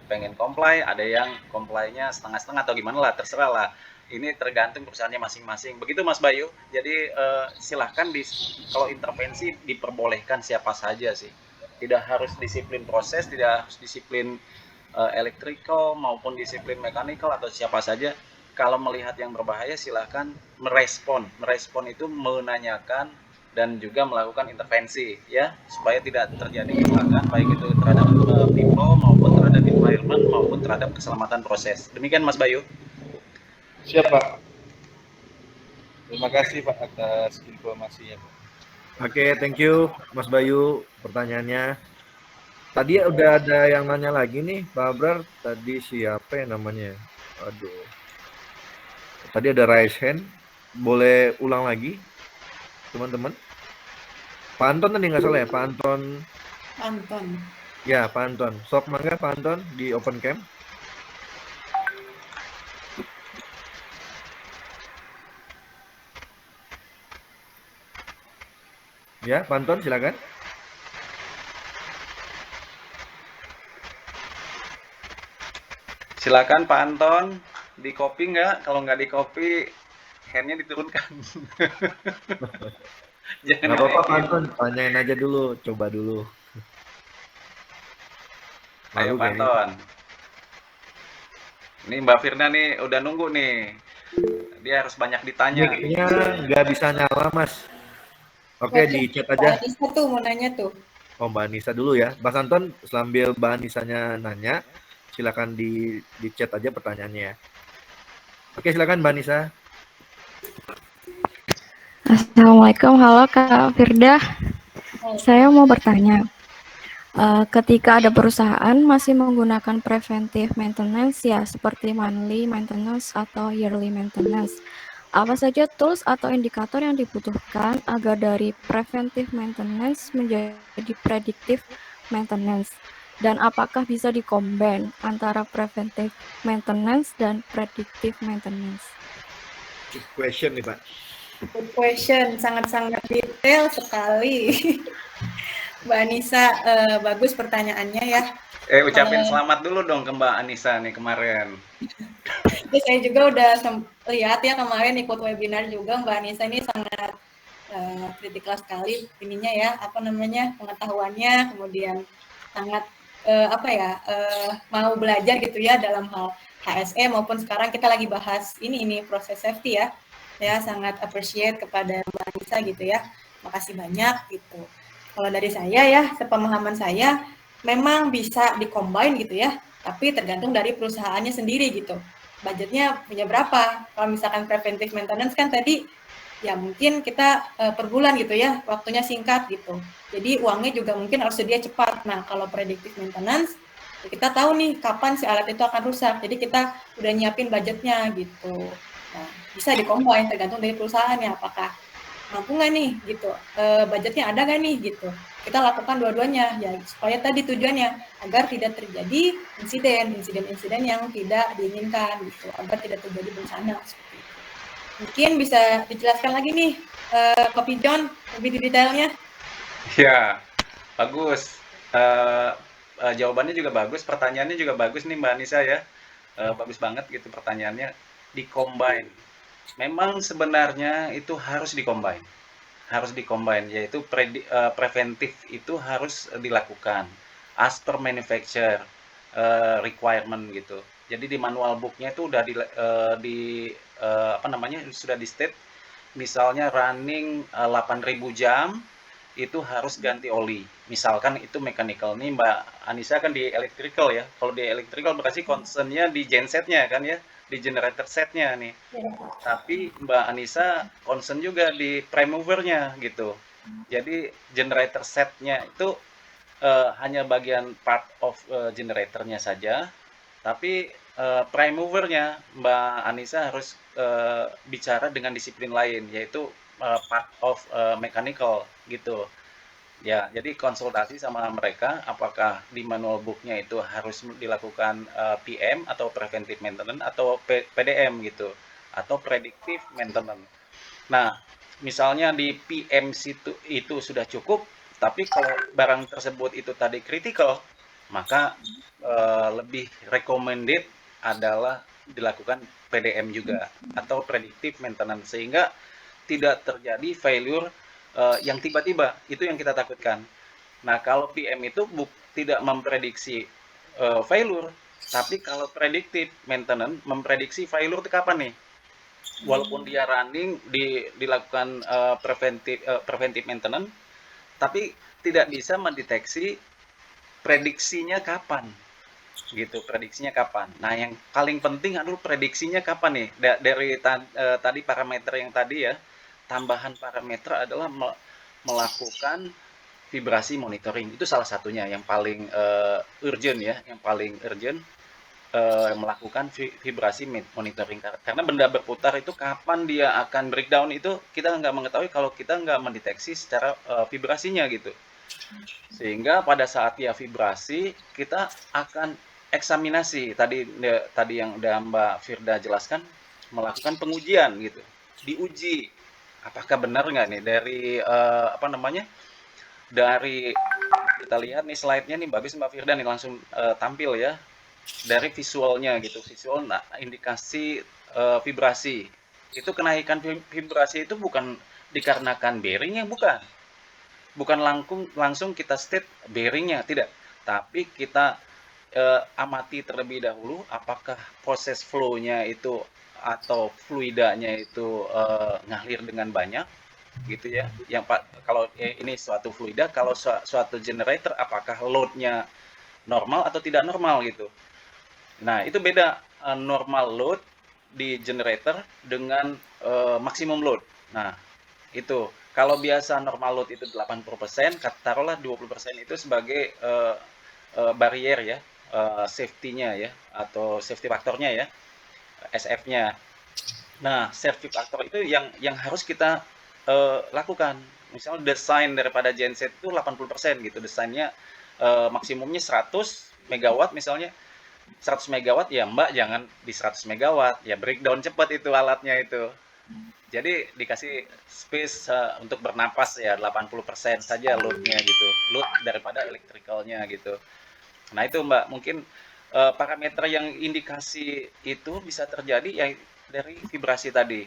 pengen comply, ada yang comply-nya setengah-setengah atau gimana lah, terserah lah. Ini tergantung perusahaannya masing-masing. Begitu Mas Bayu. Jadi silahkan kalau intervensi diperbolehkan siapa saja sih. Tidak harus disiplin proses, tidak harus disiplin electrical maupun disiplin mechanical atau siapa saja. Kalau melihat yang berbahaya silahkan merespon. Merespon itu menanyakan dan juga melakukan intervensi ya, supaya tidak terjadi kecelakaan baik itu terhadap people maupun terhadap environment maupun terhadap keselamatan proses. Demikian Mas Bayu. Siap, Pak. Terima kasih, Pak, atas informasinya, Pak. Oke, thank you Mas Bayu pertanyaannya. Tadi udah ada yang nanya lagi nih, Pak Abrar. Tadi siapa yang namanya? Aduh. Tadi ada raise hand. Boleh ulang lagi, teman-teman? Pak Anton tadi nggak salah ya, Pak Anton. Anton. Ya, Pak Anton. Sok mangga Pak Anton di open cam. Ya, Pak Anton silakan. Silakan Pak Anton, di copy nggak? Kalau nggak di copy, handnya diturunkan. Jangan Nggak apa-apa Pak dinaikin. Anton, tanyain aja dulu, coba dulu. Ayo Malu Pak kayaknya. Anton. Ini Mbak Firna nih udah nunggu nih. Dia harus banyak ditanya. Mic-nya nggak bisa nyala, Mas. Oke, di chat aja. Mbak Anissa tuh mau nanya tuh. Oh, Mbak Anissa dulu ya. Mas Anton, sambil Mbak Anissanya nanya, silakan di chat aja pertanyaannya ya. Oke, silakan Mbak Anissa. Assalamualaikum, halo Kak Firda. Saya mau bertanya, ketika ada perusahaan masih menggunakan preventive maintenance ya, seperti monthly maintenance atau yearly maintenance, apa saja tools atau indikator yang dibutuhkan agar dari preventive maintenance menjadi predictive maintenance? Dan apakah bisa dikombin antara preventive maintenance dan predictive maintenance? Good question nih, Pak. Good question, sangat-sangat detail sekali. Mbak Anissa, bagus pertanyaannya ya. Ucapin selamat dulu dong ke Mbak Anissa nih kemarin. Jadi saya juga udah lihat ya kemarin ikut webinar juga, Mbak Anissa ini sangat kritikal sekali ininya ya, pengetahuannya, kemudian sangat mau belajar gitu ya dalam hal HSE maupun sekarang kita lagi bahas ini proses safety ya. Saya sangat appreciate kepada Mbak Anissa gitu ya. Makasih banyak gitu. Kalau dari saya ya, sepemahaman saya memang bisa di-combine gitu ya, tapi tergantung dari perusahaannya sendiri gitu. Budgetnya punya berapa? Kalau misalkan preventive maintenance kan tadi ya mungkin kita per bulan gitu ya, waktunya singkat gitu. Jadi uangnya juga mungkin harus sedia cepat. Nah, kalau predictive maintenance ya kita tahu nih kapan si alat itu akan rusak. Jadi kita udah nyiapin budgetnya gitu. Nah, bisa di-combine tergantung dari perusahaannya apakah mampu nggak nih gitu, budgetnya ada nggak nih gitu. Kita lakukan dua-duanya ya supaya tadi tujuannya agar tidak terjadi insiden yang tidak diinginkan gitu, agar tidak terjadi bencana seperti itu. Mungkin bisa dijelaskan lagi nih Kopi John lebih detailnya. Ya, bagus. Jawabannya juga bagus, pertanyaannya juga bagus nih Mbak Anissa ya. Bagus banget gitu pertanyaannya. Di-combine. Memang sebenarnya itu harus di-combine. Yaitu preventif itu harus dilakukan as per manufacturer requirement gitu. Jadi di manual booknya itu udah sudah di state misalnya running 8.000 jam itu harus ganti oli. Misalkan itu mechanical nih, Mbak Anissa kan di electrical ya. Kalau di electrical berarti concernnya di gensetnya kan ya, di generator setnya nih. Tapi Mbak Anissa concern juga di prime movernya gitu. Jadi generator setnya itu hanya bagian part of generatornya saja, tapi prime movernya Mbak Anissa harus bicara dengan disiplin lain, yaitu part of mechanical gitu. Ya, jadi konsultasi sama mereka apakah di manual booknya itu harus dilakukan PM atau preventive maintenance atau PDM gitu, atau predictive maintenance. Nah, misalnya di PM itu sudah cukup, tapi kalau barang tersebut itu tadi critical, maka lebih recommended adalah dilakukan PDM juga atau predictive maintenance, sehingga tidak terjadi failure yang tiba-tiba. Itu yang kita takutkan. Nah, kalau PM itu tidak memprediksi failure, tapi kalau predictive maintenance memprediksi failure itu kapan nih? Walaupun dia running dilakukan preventive maintenance, tapi tidak bisa mendeteksi prediksinya kapan gitu, prediksinya kapan. Nah, yang paling penting adalah prediksinya kapan nih. Dari tadi parameter yang tadi ya, tambahan parameter adalah melakukan vibrasi monitoring. Itu salah satunya yang paling urgent ya, yang paling urgent, melakukan vibrasi monitoring. Karena benda berputar itu kapan dia akan breakdown itu kita nggak mengetahui kalau kita nggak mendeteksi secara vibrasinya gitu. Sehingga pada saat dia vibrasi, kita akan eksaminasi tadi yang udah Mbak Firda jelaskan, melakukan pengujian gitu, diuji apakah benar nggak nih dari dari kita lihat nih slide-nya nih, bagus Mbak Firda nih, langsung tampil ya dari visualnya gitu, visual indikasi vibrasi. Itu kenaikan vibrasi itu bukan dikarenakan bearingnya, bukan langsung kita state bearingnya, tidak, tapi kita amati terlebih dahulu apakah proses flow-nya itu atau fluidanya itu ngalir dengan banyak gitu ya. Kalau ini suatu fluida, kalau suatu generator apakah load-nya normal atau tidak normal gitu. Nah, itu beda normal load di generator dengan maksimum load. Nah, itu kalau biasa normal load itu 80%, taruhlah 20% itu sebagai barrier ya, safety-nya ya, atau safety faktornya ya, SF-nya. Nah, safety faktor itu yang harus kita lakukan. Misalnya desain daripada genset itu 80% gitu, desainnya maksimumnya 100 megawatt misalnya. 100 megawatt ya Mbak jangan di 100 megawatt, ya breakdown cepat itu alatnya itu. Jadi dikasih space untuk bernapas ya 80% saja load-nya gitu, load daripada elektrikalnya gitu. Nah itu Mbak, mungkin parameter yang indikasi itu bisa terjadi ya dari vibrasi tadi.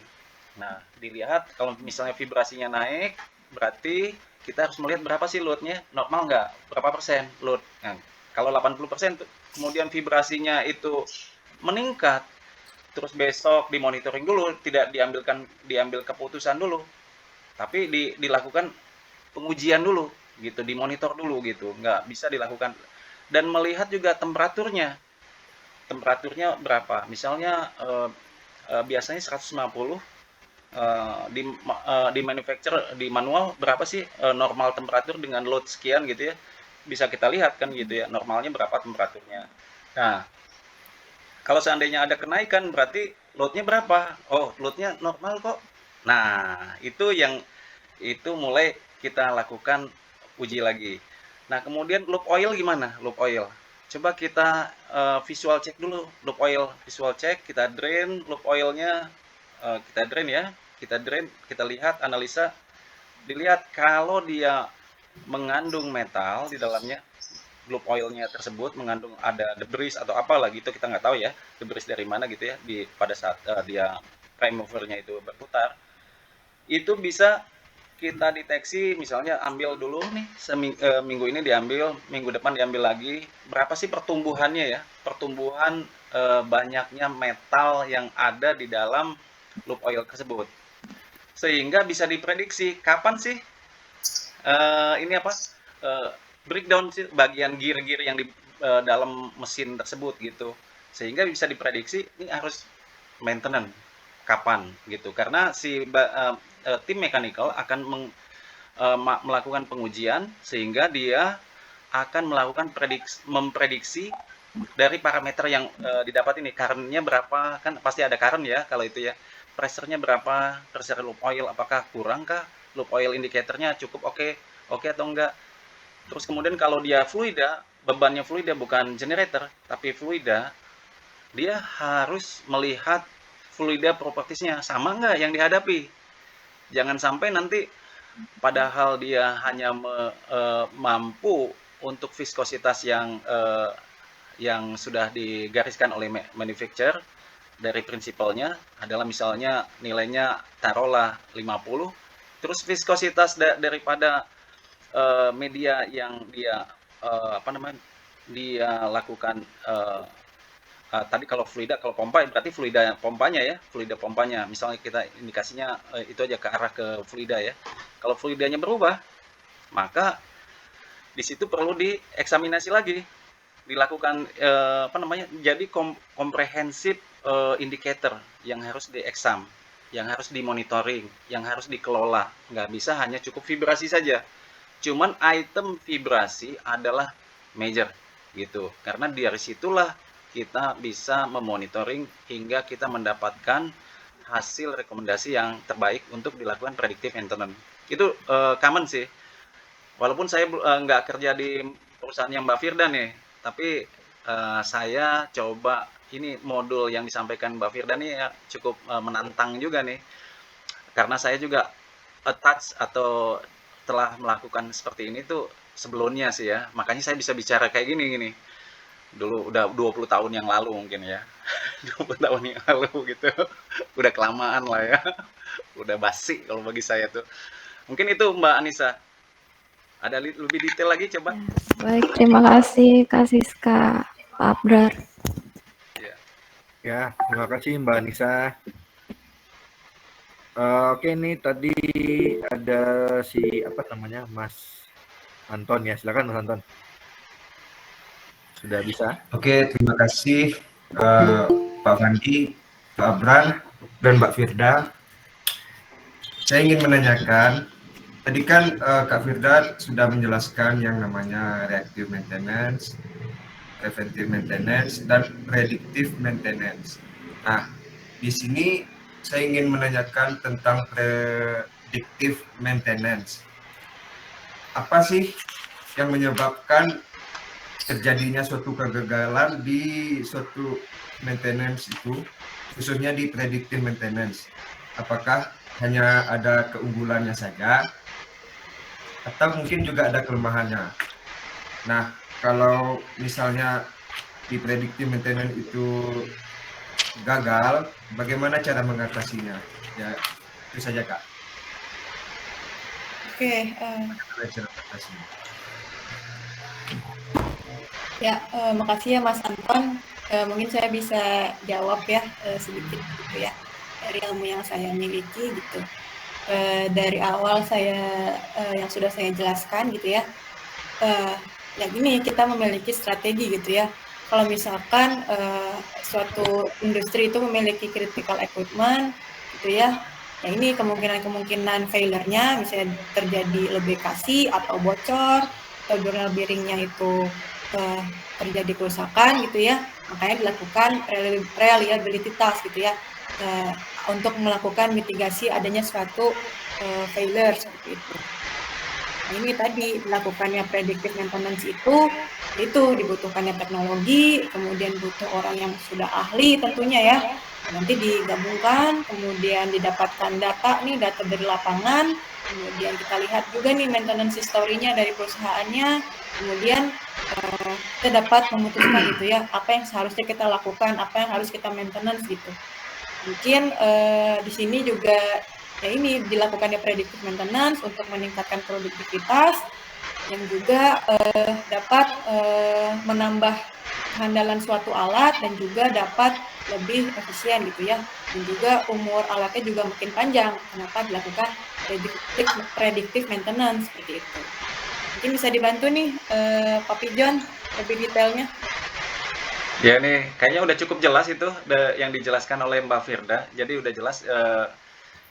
Nah dilihat kalau misalnya vibrasinya naik, berarti kita harus melihat berapa sih load-nya, normal nggak, berapa persen load. Nah, kalau 80% kemudian vibrasinya itu meningkat, terus besok dimonitoring dulu, tidak diambil keputusan dulu, tapi dilakukan pengujian dulu gitu, dimonitor dulu gitu, nggak bisa dilakukan. Dan melihat juga temperaturnya berapa, misalnya biasanya 150, di manufacturer, di manual berapa sih normal temperatur dengan load sekian gitu ya, bisa kita lihat kan gitu ya, normalnya berapa temperaturnya. Nah kalau seandainya ada kenaikan berarti loadnya berapa, oh loadnya normal kok. Nah itu mulai kita lakukan uji lagi. Nah kemudian loop oil gimana, loop oil coba kita visual check dulu, loop oil visual check, kita drain loop oilnya, kita drain, kita lihat, analisa, dilihat kalau dia mengandung metal di dalamnya, loop oilnya tersebut mengandung ada debris atau apa lagi, itu kita nggak tahu ya debris dari mana gitu ya, pada saat dia prime movernya itu berputar, itu bisa kita deteksi. Misalnya ambil dulu nih minggu ini diambil, minggu depan diambil lagi, berapa sih pertumbuhannya ya, pertumbuhan banyaknya metal yang ada di dalam loop oil tersebut, sehingga bisa diprediksi kapan sih ini apa, breakdown sih bagian gear-gear yang di dalam mesin tersebut gitu. Sehingga bisa diprediksi ini harus maintenance kapan gitu. Karena si tim mechanical akan melakukan pengujian sehingga dia akan melakukan memprediksi dari parameter yang didapat ini, current-nya berapa, kan pasti ada current ya kalau itu ya. Pressure-nya berapa, pressure loop oil apakah kurang kah, loop oil indicator-nya cukup oke atau enggak. Terus kemudian kalau dia fluida, bebannya fluida bukan generator, tapi fluida, dia harus melihat fluida properties-nya sama enggak yang dihadapi. Jangan sampai nanti padahal dia hanya mampu untuk viskositas yang sudah digariskan oleh manufacturer dari prinsipalnya adalah misalnya nilainya taruhlah 50, terus viskositas daripada media yang dia dia lakukan tadi kalau fluida, kalau pompa berarti fluida pompanya ya, fluida pompanya. Misalnya kita indikasinya itu aja ke arah ke fluida ya. Kalau fluidanya berubah, maka di situ perlu dieksaminasi lagi, dilakukan jadi komprehensif indicator yang harus dieksam, yang harus dimonitoring, yang harus dikelola. Nggak bisa hanya cukup vibrasi saja. Cuman item vibrasi adalah major gitu, karena dari situlah kita bisa memonitoring hingga kita mendapatkan hasil rekomendasi yang terbaik untuk dilakukan predictive maintenance. Itu common sih. Walaupun saya nggak kerja di perusahaan yang Mbak Firda nih, tapi saya coba ini modul yang disampaikan Mbak Firda nih ya, cukup menantang juga nih. Karena saya juga attach atau telah melakukan seperti ini tuh sebelumnya sih ya. Makanya saya bisa bicara kayak gini. Dulu udah 20 tahun yang lalu mungkin ya. 20 tahun yang lalu gitu. Udah kelamaan lah ya. Udah basi kalau bagi saya tuh. Mungkin itu Mbak Anissa. Ada lebih detail lagi coba? Baik, terima kasih Kak Siska, Pak Abrar. Ya, terima kasih Mbak Anissa. Oke, ini tadi ada Mas Anton ya. Silakan Mas Anton. Sudah bisa? Oke, terima kasih Pak Fandi, Pak Abrar, dan Mbak Firda. Saya ingin menanyakan, tadi kan Kak Firda sudah menjelaskan yang namanya reactive maintenance, preventive maintenance, dan predictive maintenance. Nah, di sini saya ingin menanyakan tentang predictive maintenance. Apa sih yang menyebabkan terjadinya suatu kegagalan di suatu maintenance itu, khususnya di predictive maintenance? Apakah hanya ada keunggulannya saja, atau mungkin juga ada kelemahannya? Nah, kalau misalnya di predictive maintenance itu gagal, bagaimana cara mengatasinya? Ya, itu saja Kak. Oke. Bagaimana cara mengatasinya? Ya, makasih ya Mas Anton. Mungkin saya bisa jawab ya sedikit gitu ya dari ilmu yang saya miliki gitu. Dari awal saya yang sudah saya jelaskan gitu ya. Ya gini, kita memiliki strategi gitu ya. Kalau misalkan suatu industri itu memiliki critical equipment gitu ya. Ya ini kemungkinan failure-nya misalnya terjadi lubrikasi atau bocor atau journal bearing-nya itu terjadi kerusakan gitu ya, makanya dilakukan reliability task gitu ya, untuk melakukan mitigasi adanya suatu failure seperti itu. Nah, ini tadi dilakukannya predictive maintenance itu dibutuhkannya teknologi, kemudian butuh orang yang sudah ahli tentunya ya. Nanti digabungkan, kemudian didapatkan data dari lapangan, kemudian kita lihat juga nih maintenance history-nya dari perusahaannya, kemudian kita dapat memutuskan gitu ya, apa yang seharusnya kita lakukan, apa yang harus kita maintenance gitu. Mungkin di sini juga ya ini dilakukannya predictive maintenance untuk meningkatkan produktivitas yang juga dapat menambah kehandalan suatu alat dan juga dapat lebih efisien gitu ya. Dan juga umur alatnya juga makin panjang. Kenapa dilakukan predictive maintenance seperti itu. Mungkin bisa dibantu nih Pak Pijon lebih detailnya. Ya nih, kayaknya udah cukup jelas itu yang dijelaskan oleh Mbak Firda. Jadi udah jelas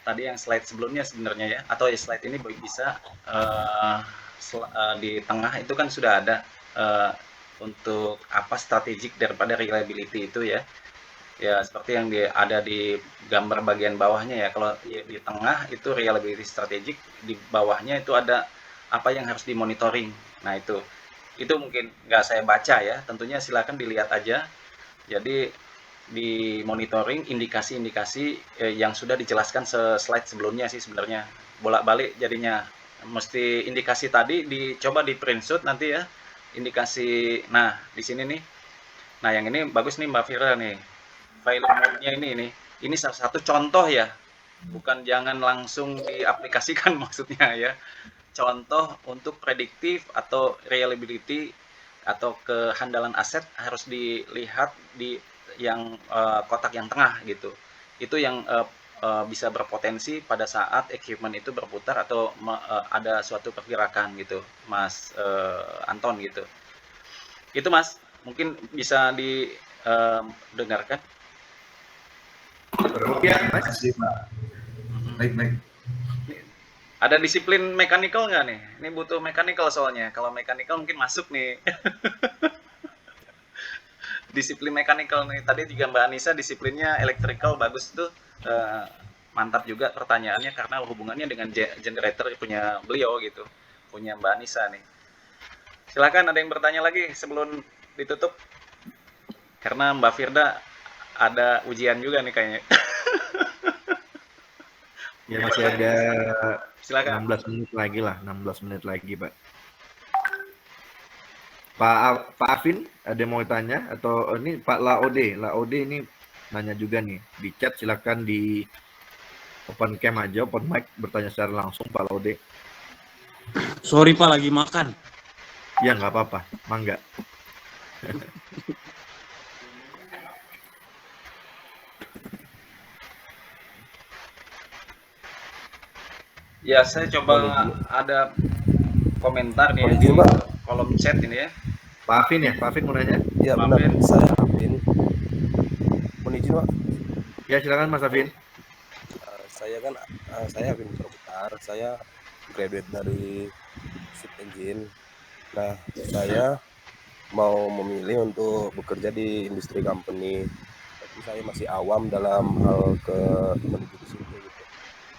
tadi yang slide sebelumnya sebenarnya ya, atau slide ini bisa di tengah itu kan sudah ada untuk apa strategik daripada reliability itu ya. Ya seperti yang ada di gambar bagian bawahnya ya. Kalau di tengah itu reliability strategik, di bawahnya itu ada apa yang harus dimonitoring. Nah itu mungkin nggak saya baca ya. Tentunya silakan dilihat aja. Jadi di monitoring indikasi-indikasi yang sudah dijelaskan slide sebelumnya sih sebenarnya. Bolak-balik jadinya mesti indikasi tadi dicoba di print nanti ya. Indikasi, nah di sini nih. Nah yang ini bagus nih Mbak Fira nih. File mode-nya ini salah satu contoh ya. Bukan jangan langsung diaplikasikan maksudnya ya. Contoh untuk prediktif atau reliability atau kehandalan aset harus dilihat di yang kotak yang tengah gitu. Itu yang bisa berpotensi pada saat equipment itu berputar atau ada suatu pergerakan gitu, Mas Anton gitu. Itu Mas, mungkin bisa didengarkan. Ya, Mas. Baik. Ada disiplin mechanical nggak nih? Ini butuh mechanical soalnya. Kalau mechanical mungkin masuk nih. Disiplin mechanical nih. Tadi juga Mbak Anissa disiplinnya electrical bagus tuh. Mantap juga pertanyaannya karena hubungannya dengan generator punya beliau gitu. Punya Mbak Anissa nih. Silakan ada yang bertanya lagi sebelum ditutup. Karena Mbak Firda ada ujian juga nih kayaknya. Ya masih ada Silakan. 16 menit lagi lah, 16 menit lagi, Pak. Pak Afin ada yang mau tanya atau ini Pak Laode ini nanya juga nih di chat, silakan di open cam aja, open mic bertanya secara langsung Pak Laode. Sorry Pak lagi makan. Ya nggak apa-apa, mangga. Ya, saya coba ada komentar nih di kolom chat ini ya. Pak Afin mau nanya? Ya benar, saya Afin. Mohon izin Pak. Ya silakan Mas Afin. Saya Afin Putar, saya graduate dari Ship Engine. Nah, saya mau memilih untuk bekerja di industri company, tapi saya masih awam dalam hal menuju ke situ gitu.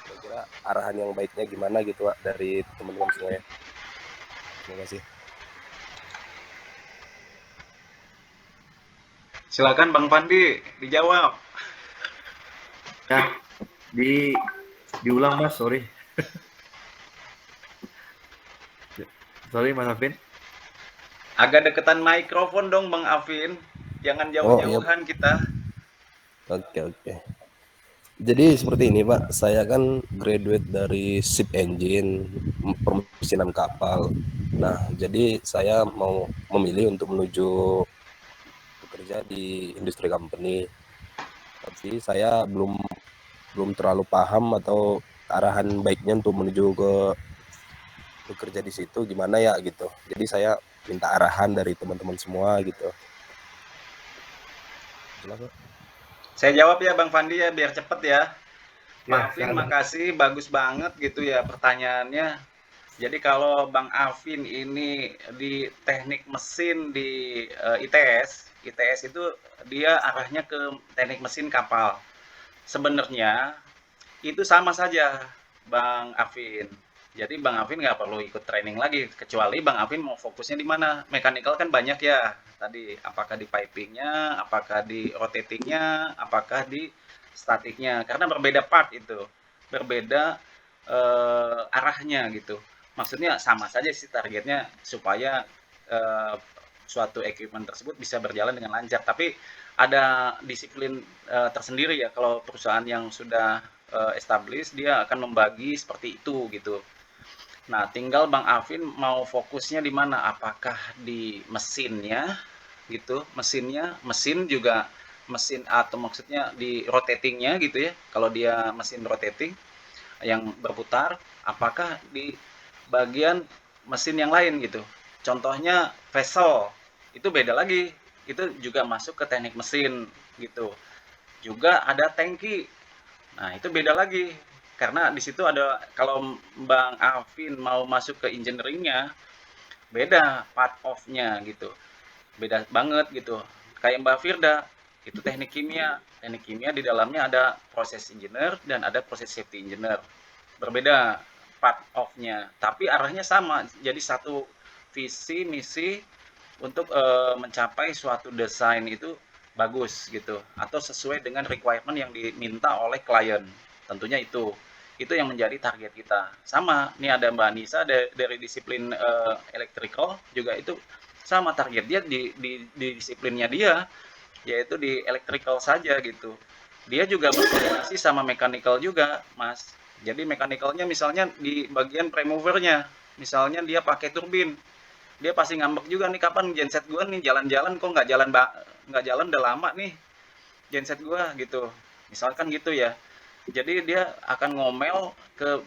Kira-kira arahan yang baiknya gimana gitu Pak dari teman-teman semua ya. Terima kasih. Silakan Bang Pandi dijawab. Ya, diulang Mas, sorry. Sorry Mas Afin. Agak deketan mikrofon dong Bang Afin. Jangan jauh-jauhan kita. Oke. Jadi seperti ini Pak, saya kan graduate dari Ship Engine, permesinan kapal. Nah, jadi saya mau memilih untuk menuju bekerja di industri company. Tapi saya belum terlalu paham atau arahan baiknya untuk menuju ke bekerja di situ gimana ya gitu. Jadi saya minta arahan dari teman-teman semua gitu. Jelas Pak? Saya jawab ya Bang Fandi ya biar cepet ya. Bang Afin silakan. makasih, bagus banget gitu ya pertanyaannya. Jadi kalau Bang Afin ini di teknik mesin di ITS itu dia arahnya ke teknik mesin kapal. Sebenarnya itu sama saja Bang Afin. Jadi Bang Afin nggak perlu ikut training lagi, kecuali Bang Afin mau fokusnya di mana. Mechanical kan banyak ya. Tadi apakah di pipingnya, apakah di rotatingnya, apakah di statiknya. Karena berbeda part itu, berbeda arahnya gitu. Maksudnya sama saja sih targetnya supaya suatu equipment tersebut bisa berjalan dengan lancar. Tapi ada disiplin tersendiri ya. Kalau perusahaan yang sudah established dia akan membagi seperti itu gitu. Nah, tinggal Bang Afin mau fokusnya di mana? Apakah di mesinnya gitu, mesin juga mesin atau maksudnya di rotatingnya gitu ya. Kalau dia mesin rotating yang berputar, apakah di bagian mesin yang lain gitu. Contohnya vessel, itu beda lagi. Itu juga masuk ke teknik mesin gitu. Juga ada tangki. Nah, itu beda lagi. Karena di situ ada, kalau Bang Alvin mau masuk ke engineeringnya, beda part of-nya gitu. Beda banget gitu. Kayak Mbak Firda, itu teknik kimia. Teknik kimia di dalamnya ada proses engineer dan ada proses safety engineer. Berbeda part of-nya, tapi arahnya sama. Jadi satu visi misi untuk mencapai suatu desain itu bagus gitu, atau sesuai dengan requirement yang diminta oleh klien. Tentunya itu yang menjadi target kita. Sama, nih ada Mbak Anissa dari disiplin electrical juga, itu sama target dia di disiplinnya dia, yaitu di electrical saja gitu. Dia juga berkoordinasi sama mechanical juga, Mas. Jadi mechanical-nya misalnya di bagian prime-mover-nya, misalnya dia pakai turbin, dia pasti ngambek juga nih, kapan genset gua nih jalan-jalan kok nggak jalan udah lama nih genset gua gitu. Misalkan gitu ya. Jadi dia akan ngomel ke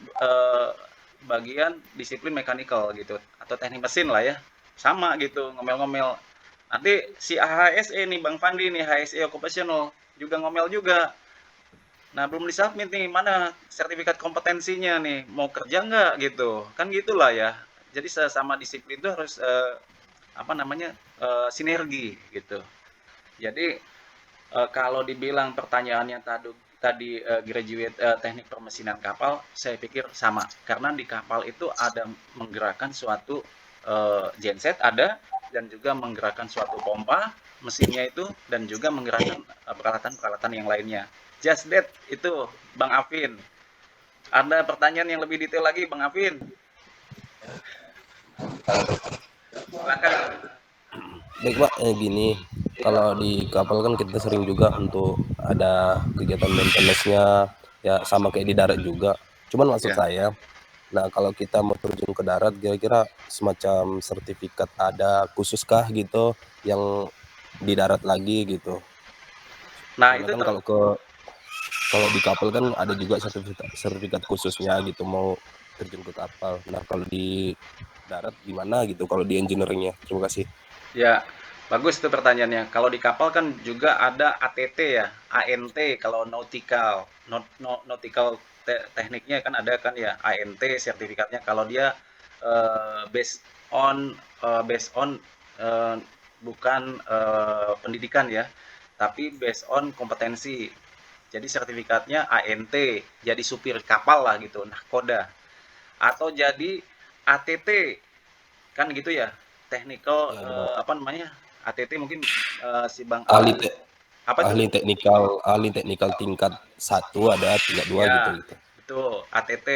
bagian disiplin mechanical gitu, atau teknik mesin lah ya. Sama gitu, ngomel-ngomel. Nanti si HSE nih, Bang Fandi nih, HSE occupational juga ngomel juga. Nah, belum disubmit nih, mana sertifikat kompetensinya nih, mau kerja nggak gitu. Kan gitulah ya. Jadi sesama disiplin itu harus sinergi gitu. Jadi kalau dibilang pertanyaannya tadi graduate teknik permesinan kapal, saya pikir sama. Karena di kapal itu ada menggerakkan suatu genset ada, dan juga menggerakkan suatu pompa mesinnya itu, dan juga menggerakkan peralatan-peralatan yang lainnya. Just that itu, Bang Afin. Ada pertanyaan yang lebih detail lagi, Bang Afin? Silakan. Baik Pak, gini, kalau di kapal kan kita sering juga untuk ada kegiatan maintenance-nya, ya sama kayak di darat juga. Cuman maksud saya, nah kalau kita mau terjun ke darat, kira-kira semacam sertifikat ada khususkah gitu yang di darat lagi gitu? Nah, Karena itu kan kalau di kapal kan ada juga sertifikat khususnya gitu mau terjun ke kapal. Nah kalau di darat gimana gitu kalau di engineeringnya? Terima kasih. Ya, bagus itu pertanyaannya. Kalau di kapal kan juga ada ATT ya, ANT kalau nautical. Nautical tekniknya kan ada kan ya, ANT sertifikatnya. Kalau dia based on bukan pendidikan ya, tapi based on kompetensi. Jadi sertifikatnya ANT, jadi supir kapal lah gitu, nahkoda. Atau jadi ATT, kan gitu ya, technical ATT mungkin si Bang ahli apa itu? teknikal tingkat 1 ada tingkat 2 Ya, gitu. betul, ATT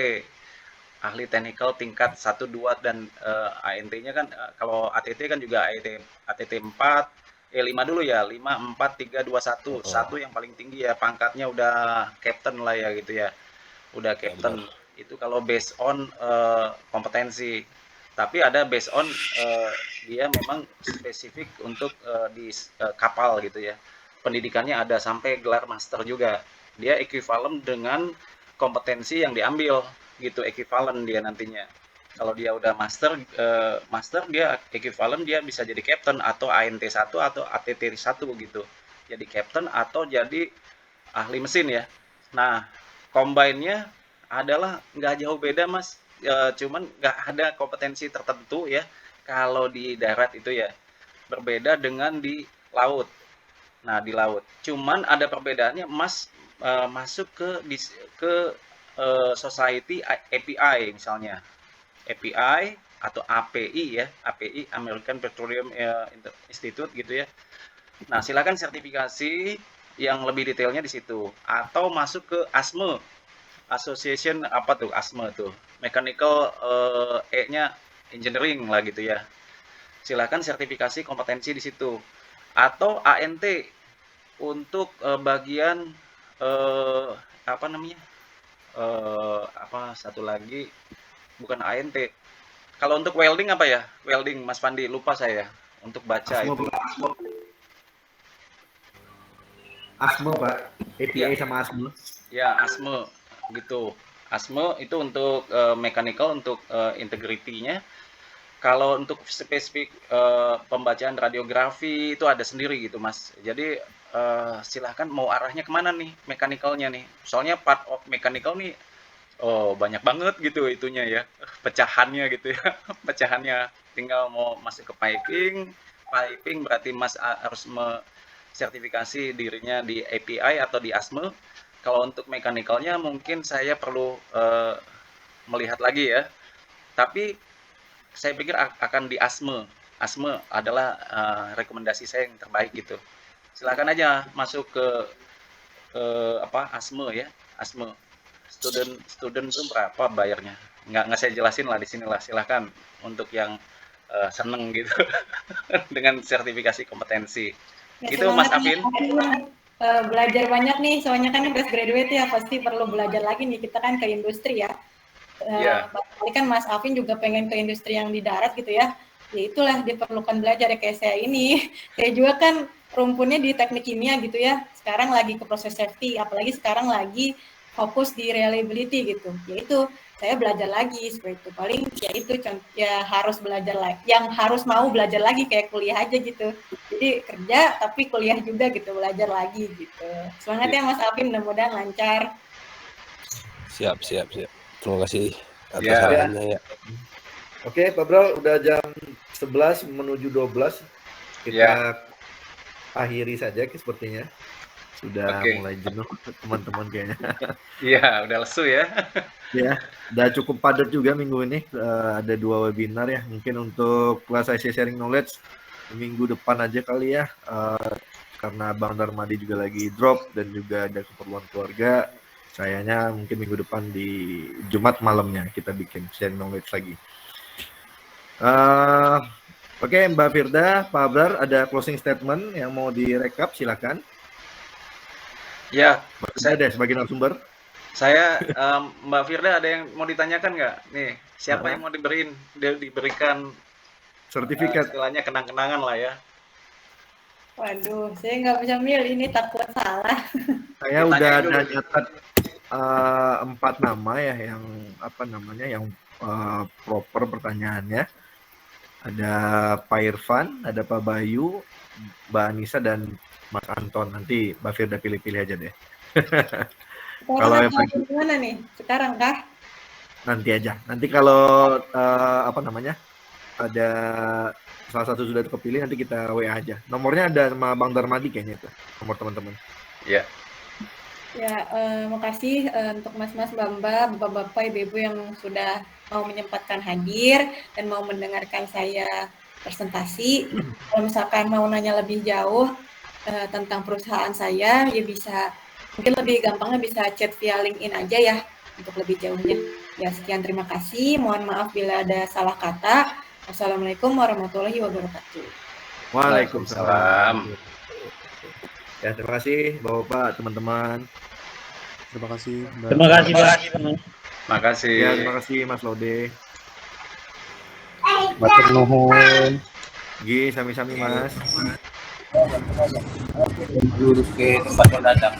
ahli technical tingkat 1 2 dan ANT-nya kan kalau ATT kan juga ATT 4 5 dulu ya, 5 4 3 2 1. 1 yang paling tinggi ya, pangkatnya udah captain lah ya gitu ya. Udah captain. Itu kalau based on kompetensi. Tapi ada based on dia memang spesifik untuk di kapal gitu ya. Pendidikannya ada sampai gelar master juga. Dia ekuivalen dengan kompetensi yang diambil gitu, ekuivalen dia nantinya. Kalau dia udah master dia ekuivalen, dia bisa jadi captain atau ANT 1 atau ATT 1 gitu. Jadi captain atau jadi ahli mesin ya. Nah, combine-nya adalah nggak jauh beda Mas, cuman nggak ada kompetensi tertentu ya. Kalau di darat itu ya, berbeda dengan di laut. Nah, di laut. Cuman ada perbedaannya Mas masuk ke society API misalnya. API atau API ya, API American Petroleum Institute gitu ya. Nah, silakan sertifikasi yang lebih detailnya di situ, atau masuk ke ASME, Association apa tuh ASME tuh, Mechanical E-nya Engineering lah gitu ya. Silakan sertifikasi kompetensi di situ, atau ANT untuk bagian satu lagi bukan ANT. Kalau untuk welding apa ya? Welding Mas Fandi, lupa saya untuk baca itu. ASME Pak, API Ya. sama ASME. Ya, ASME gitu. ASME itu untuk mechanical, untuk integrity-nya. Kalau untuk spesifik pembacaan radiografi itu ada sendiri gitu Mas. Jadi silahkan mau arahnya kemana nih mechanical-nya nih. Soalnya part of mechanical nih banyak banget gitu itunya ya, pecahannya gitu ya. Pecahannya tinggal mau masuk ke piping berarti Mas harus sertifikasi dirinya di API atau di ASME. Kalau untuk mechanical-nya mungkin saya perlu melihat lagi ya. Tapi saya pikir akan di ASME. ASME adalah rekomendasi saya yang terbaik gitu. Silakan aja masuk ke ASME ya, ASME. Student itu berapa bayarnya? Nggak saya jelasin lah di sini lah. Silakan untuk yang seneng gitu dengan sertifikasi kompetensi. Ya, Itu Mas semangat nih, Afin. belajar banyak nih, soalnya kan fresh graduate ya, pasti perlu belajar lagi nih, kita kan ke industri ya. Iya. Tadi kan Mas Afin juga pengen ke industri yang di darat gitu ya. Ya itulah diperlukan belajar ya kayak saya ini. Saya juga kan rumpunnya di teknik kimia gitu ya. Sekarang lagi ke proses safety, apalagi sekarang lagi fokus di reliability gitu. Yaitu saya belajar lagi seperti itu. Paling ya itu ya harus belajar lagi. Yang harus mau belajar lagi kayak kuliah aja gitu. Jadi kerja tapi kuliah juga gitu, belajar lagi gitu. Semangat ya Mas Afin, mudah-mudahan lancar. Siap. Terima kasih atas Ya. sarannya ya. Oke, Pak Bro, udah jam 11 menuju 12. Kita akhiri saja sepertinya. Sudah mulai jenuh teman-teman kayaknya. Iya, udah lesu ya. Ya, udah cukup padat juga minggu ini. Ada 2 webinar ya. Mungkin untuk kelas IC Sharing Knowledge minggu depan aja kali ya. Karena Bang Darmadi juga lagi drop dan juga ada keperluan keluarga. Kayaknya mungkin minggu depan di Jumat malamnya kita bikin Sharing Knowledge lagi. Oke, Mbak Firda, Pak Abrar, ada closing statement yang mau direkap, silakan. Ya, saya ada sebagai narasumber. Saya, Mbak Firda ada yang mau ditanyakan nggak? Nih, siapa yang mau diberikan sertifikat? Istilahnya kenang-kenangan lah ya. Waduh, saya nggak bisa milih, ini takut salah. Saya udah ada nyatat 4 nama ya yang yang proper pertanyaannya. Ada Pak Irfan, ada Pak Bayu, Mbak Anissa dan Mas Anton. Nanti Mbak Firda pilih-pilih aja deh. Kalau yang gimana nih? Sekarang kah? Nanti aja. Nanti kalau ada salah satu sudah kepilih, nanti kita WA aja. Nomornya ada sama Bang Darmadi kayaknya itu, nomor teman-teman. Iya. Ya, makasih untuk mas-mas, mbak-mbak, bapak-bapak, ibu-ibu yang sudah mau menyempatkan hadir dan mau mendengarkan saya presentasi. Kalau misalkan mau nanya lebih jauh tentang perusahaan saya, ya bisa, mungkin lebih gampangnya bisa chat via LinkedIn aja ya, untuk lebih jauhnya. Ya, sekian, terima kasih. Mohon maaf bila ada salah kata. Wassalamualaikum warahmatullahi wabarakatuh. Waalaikumsalam. Ya, terima kasih Bapak, teman-teman. Terima kasih, Mbak. Terima kasih, Pak. Terima kasih. Ya, terima kasih Mas Lode. Matur nuwun. Sami-sami Mas. Ke tempat yang datang.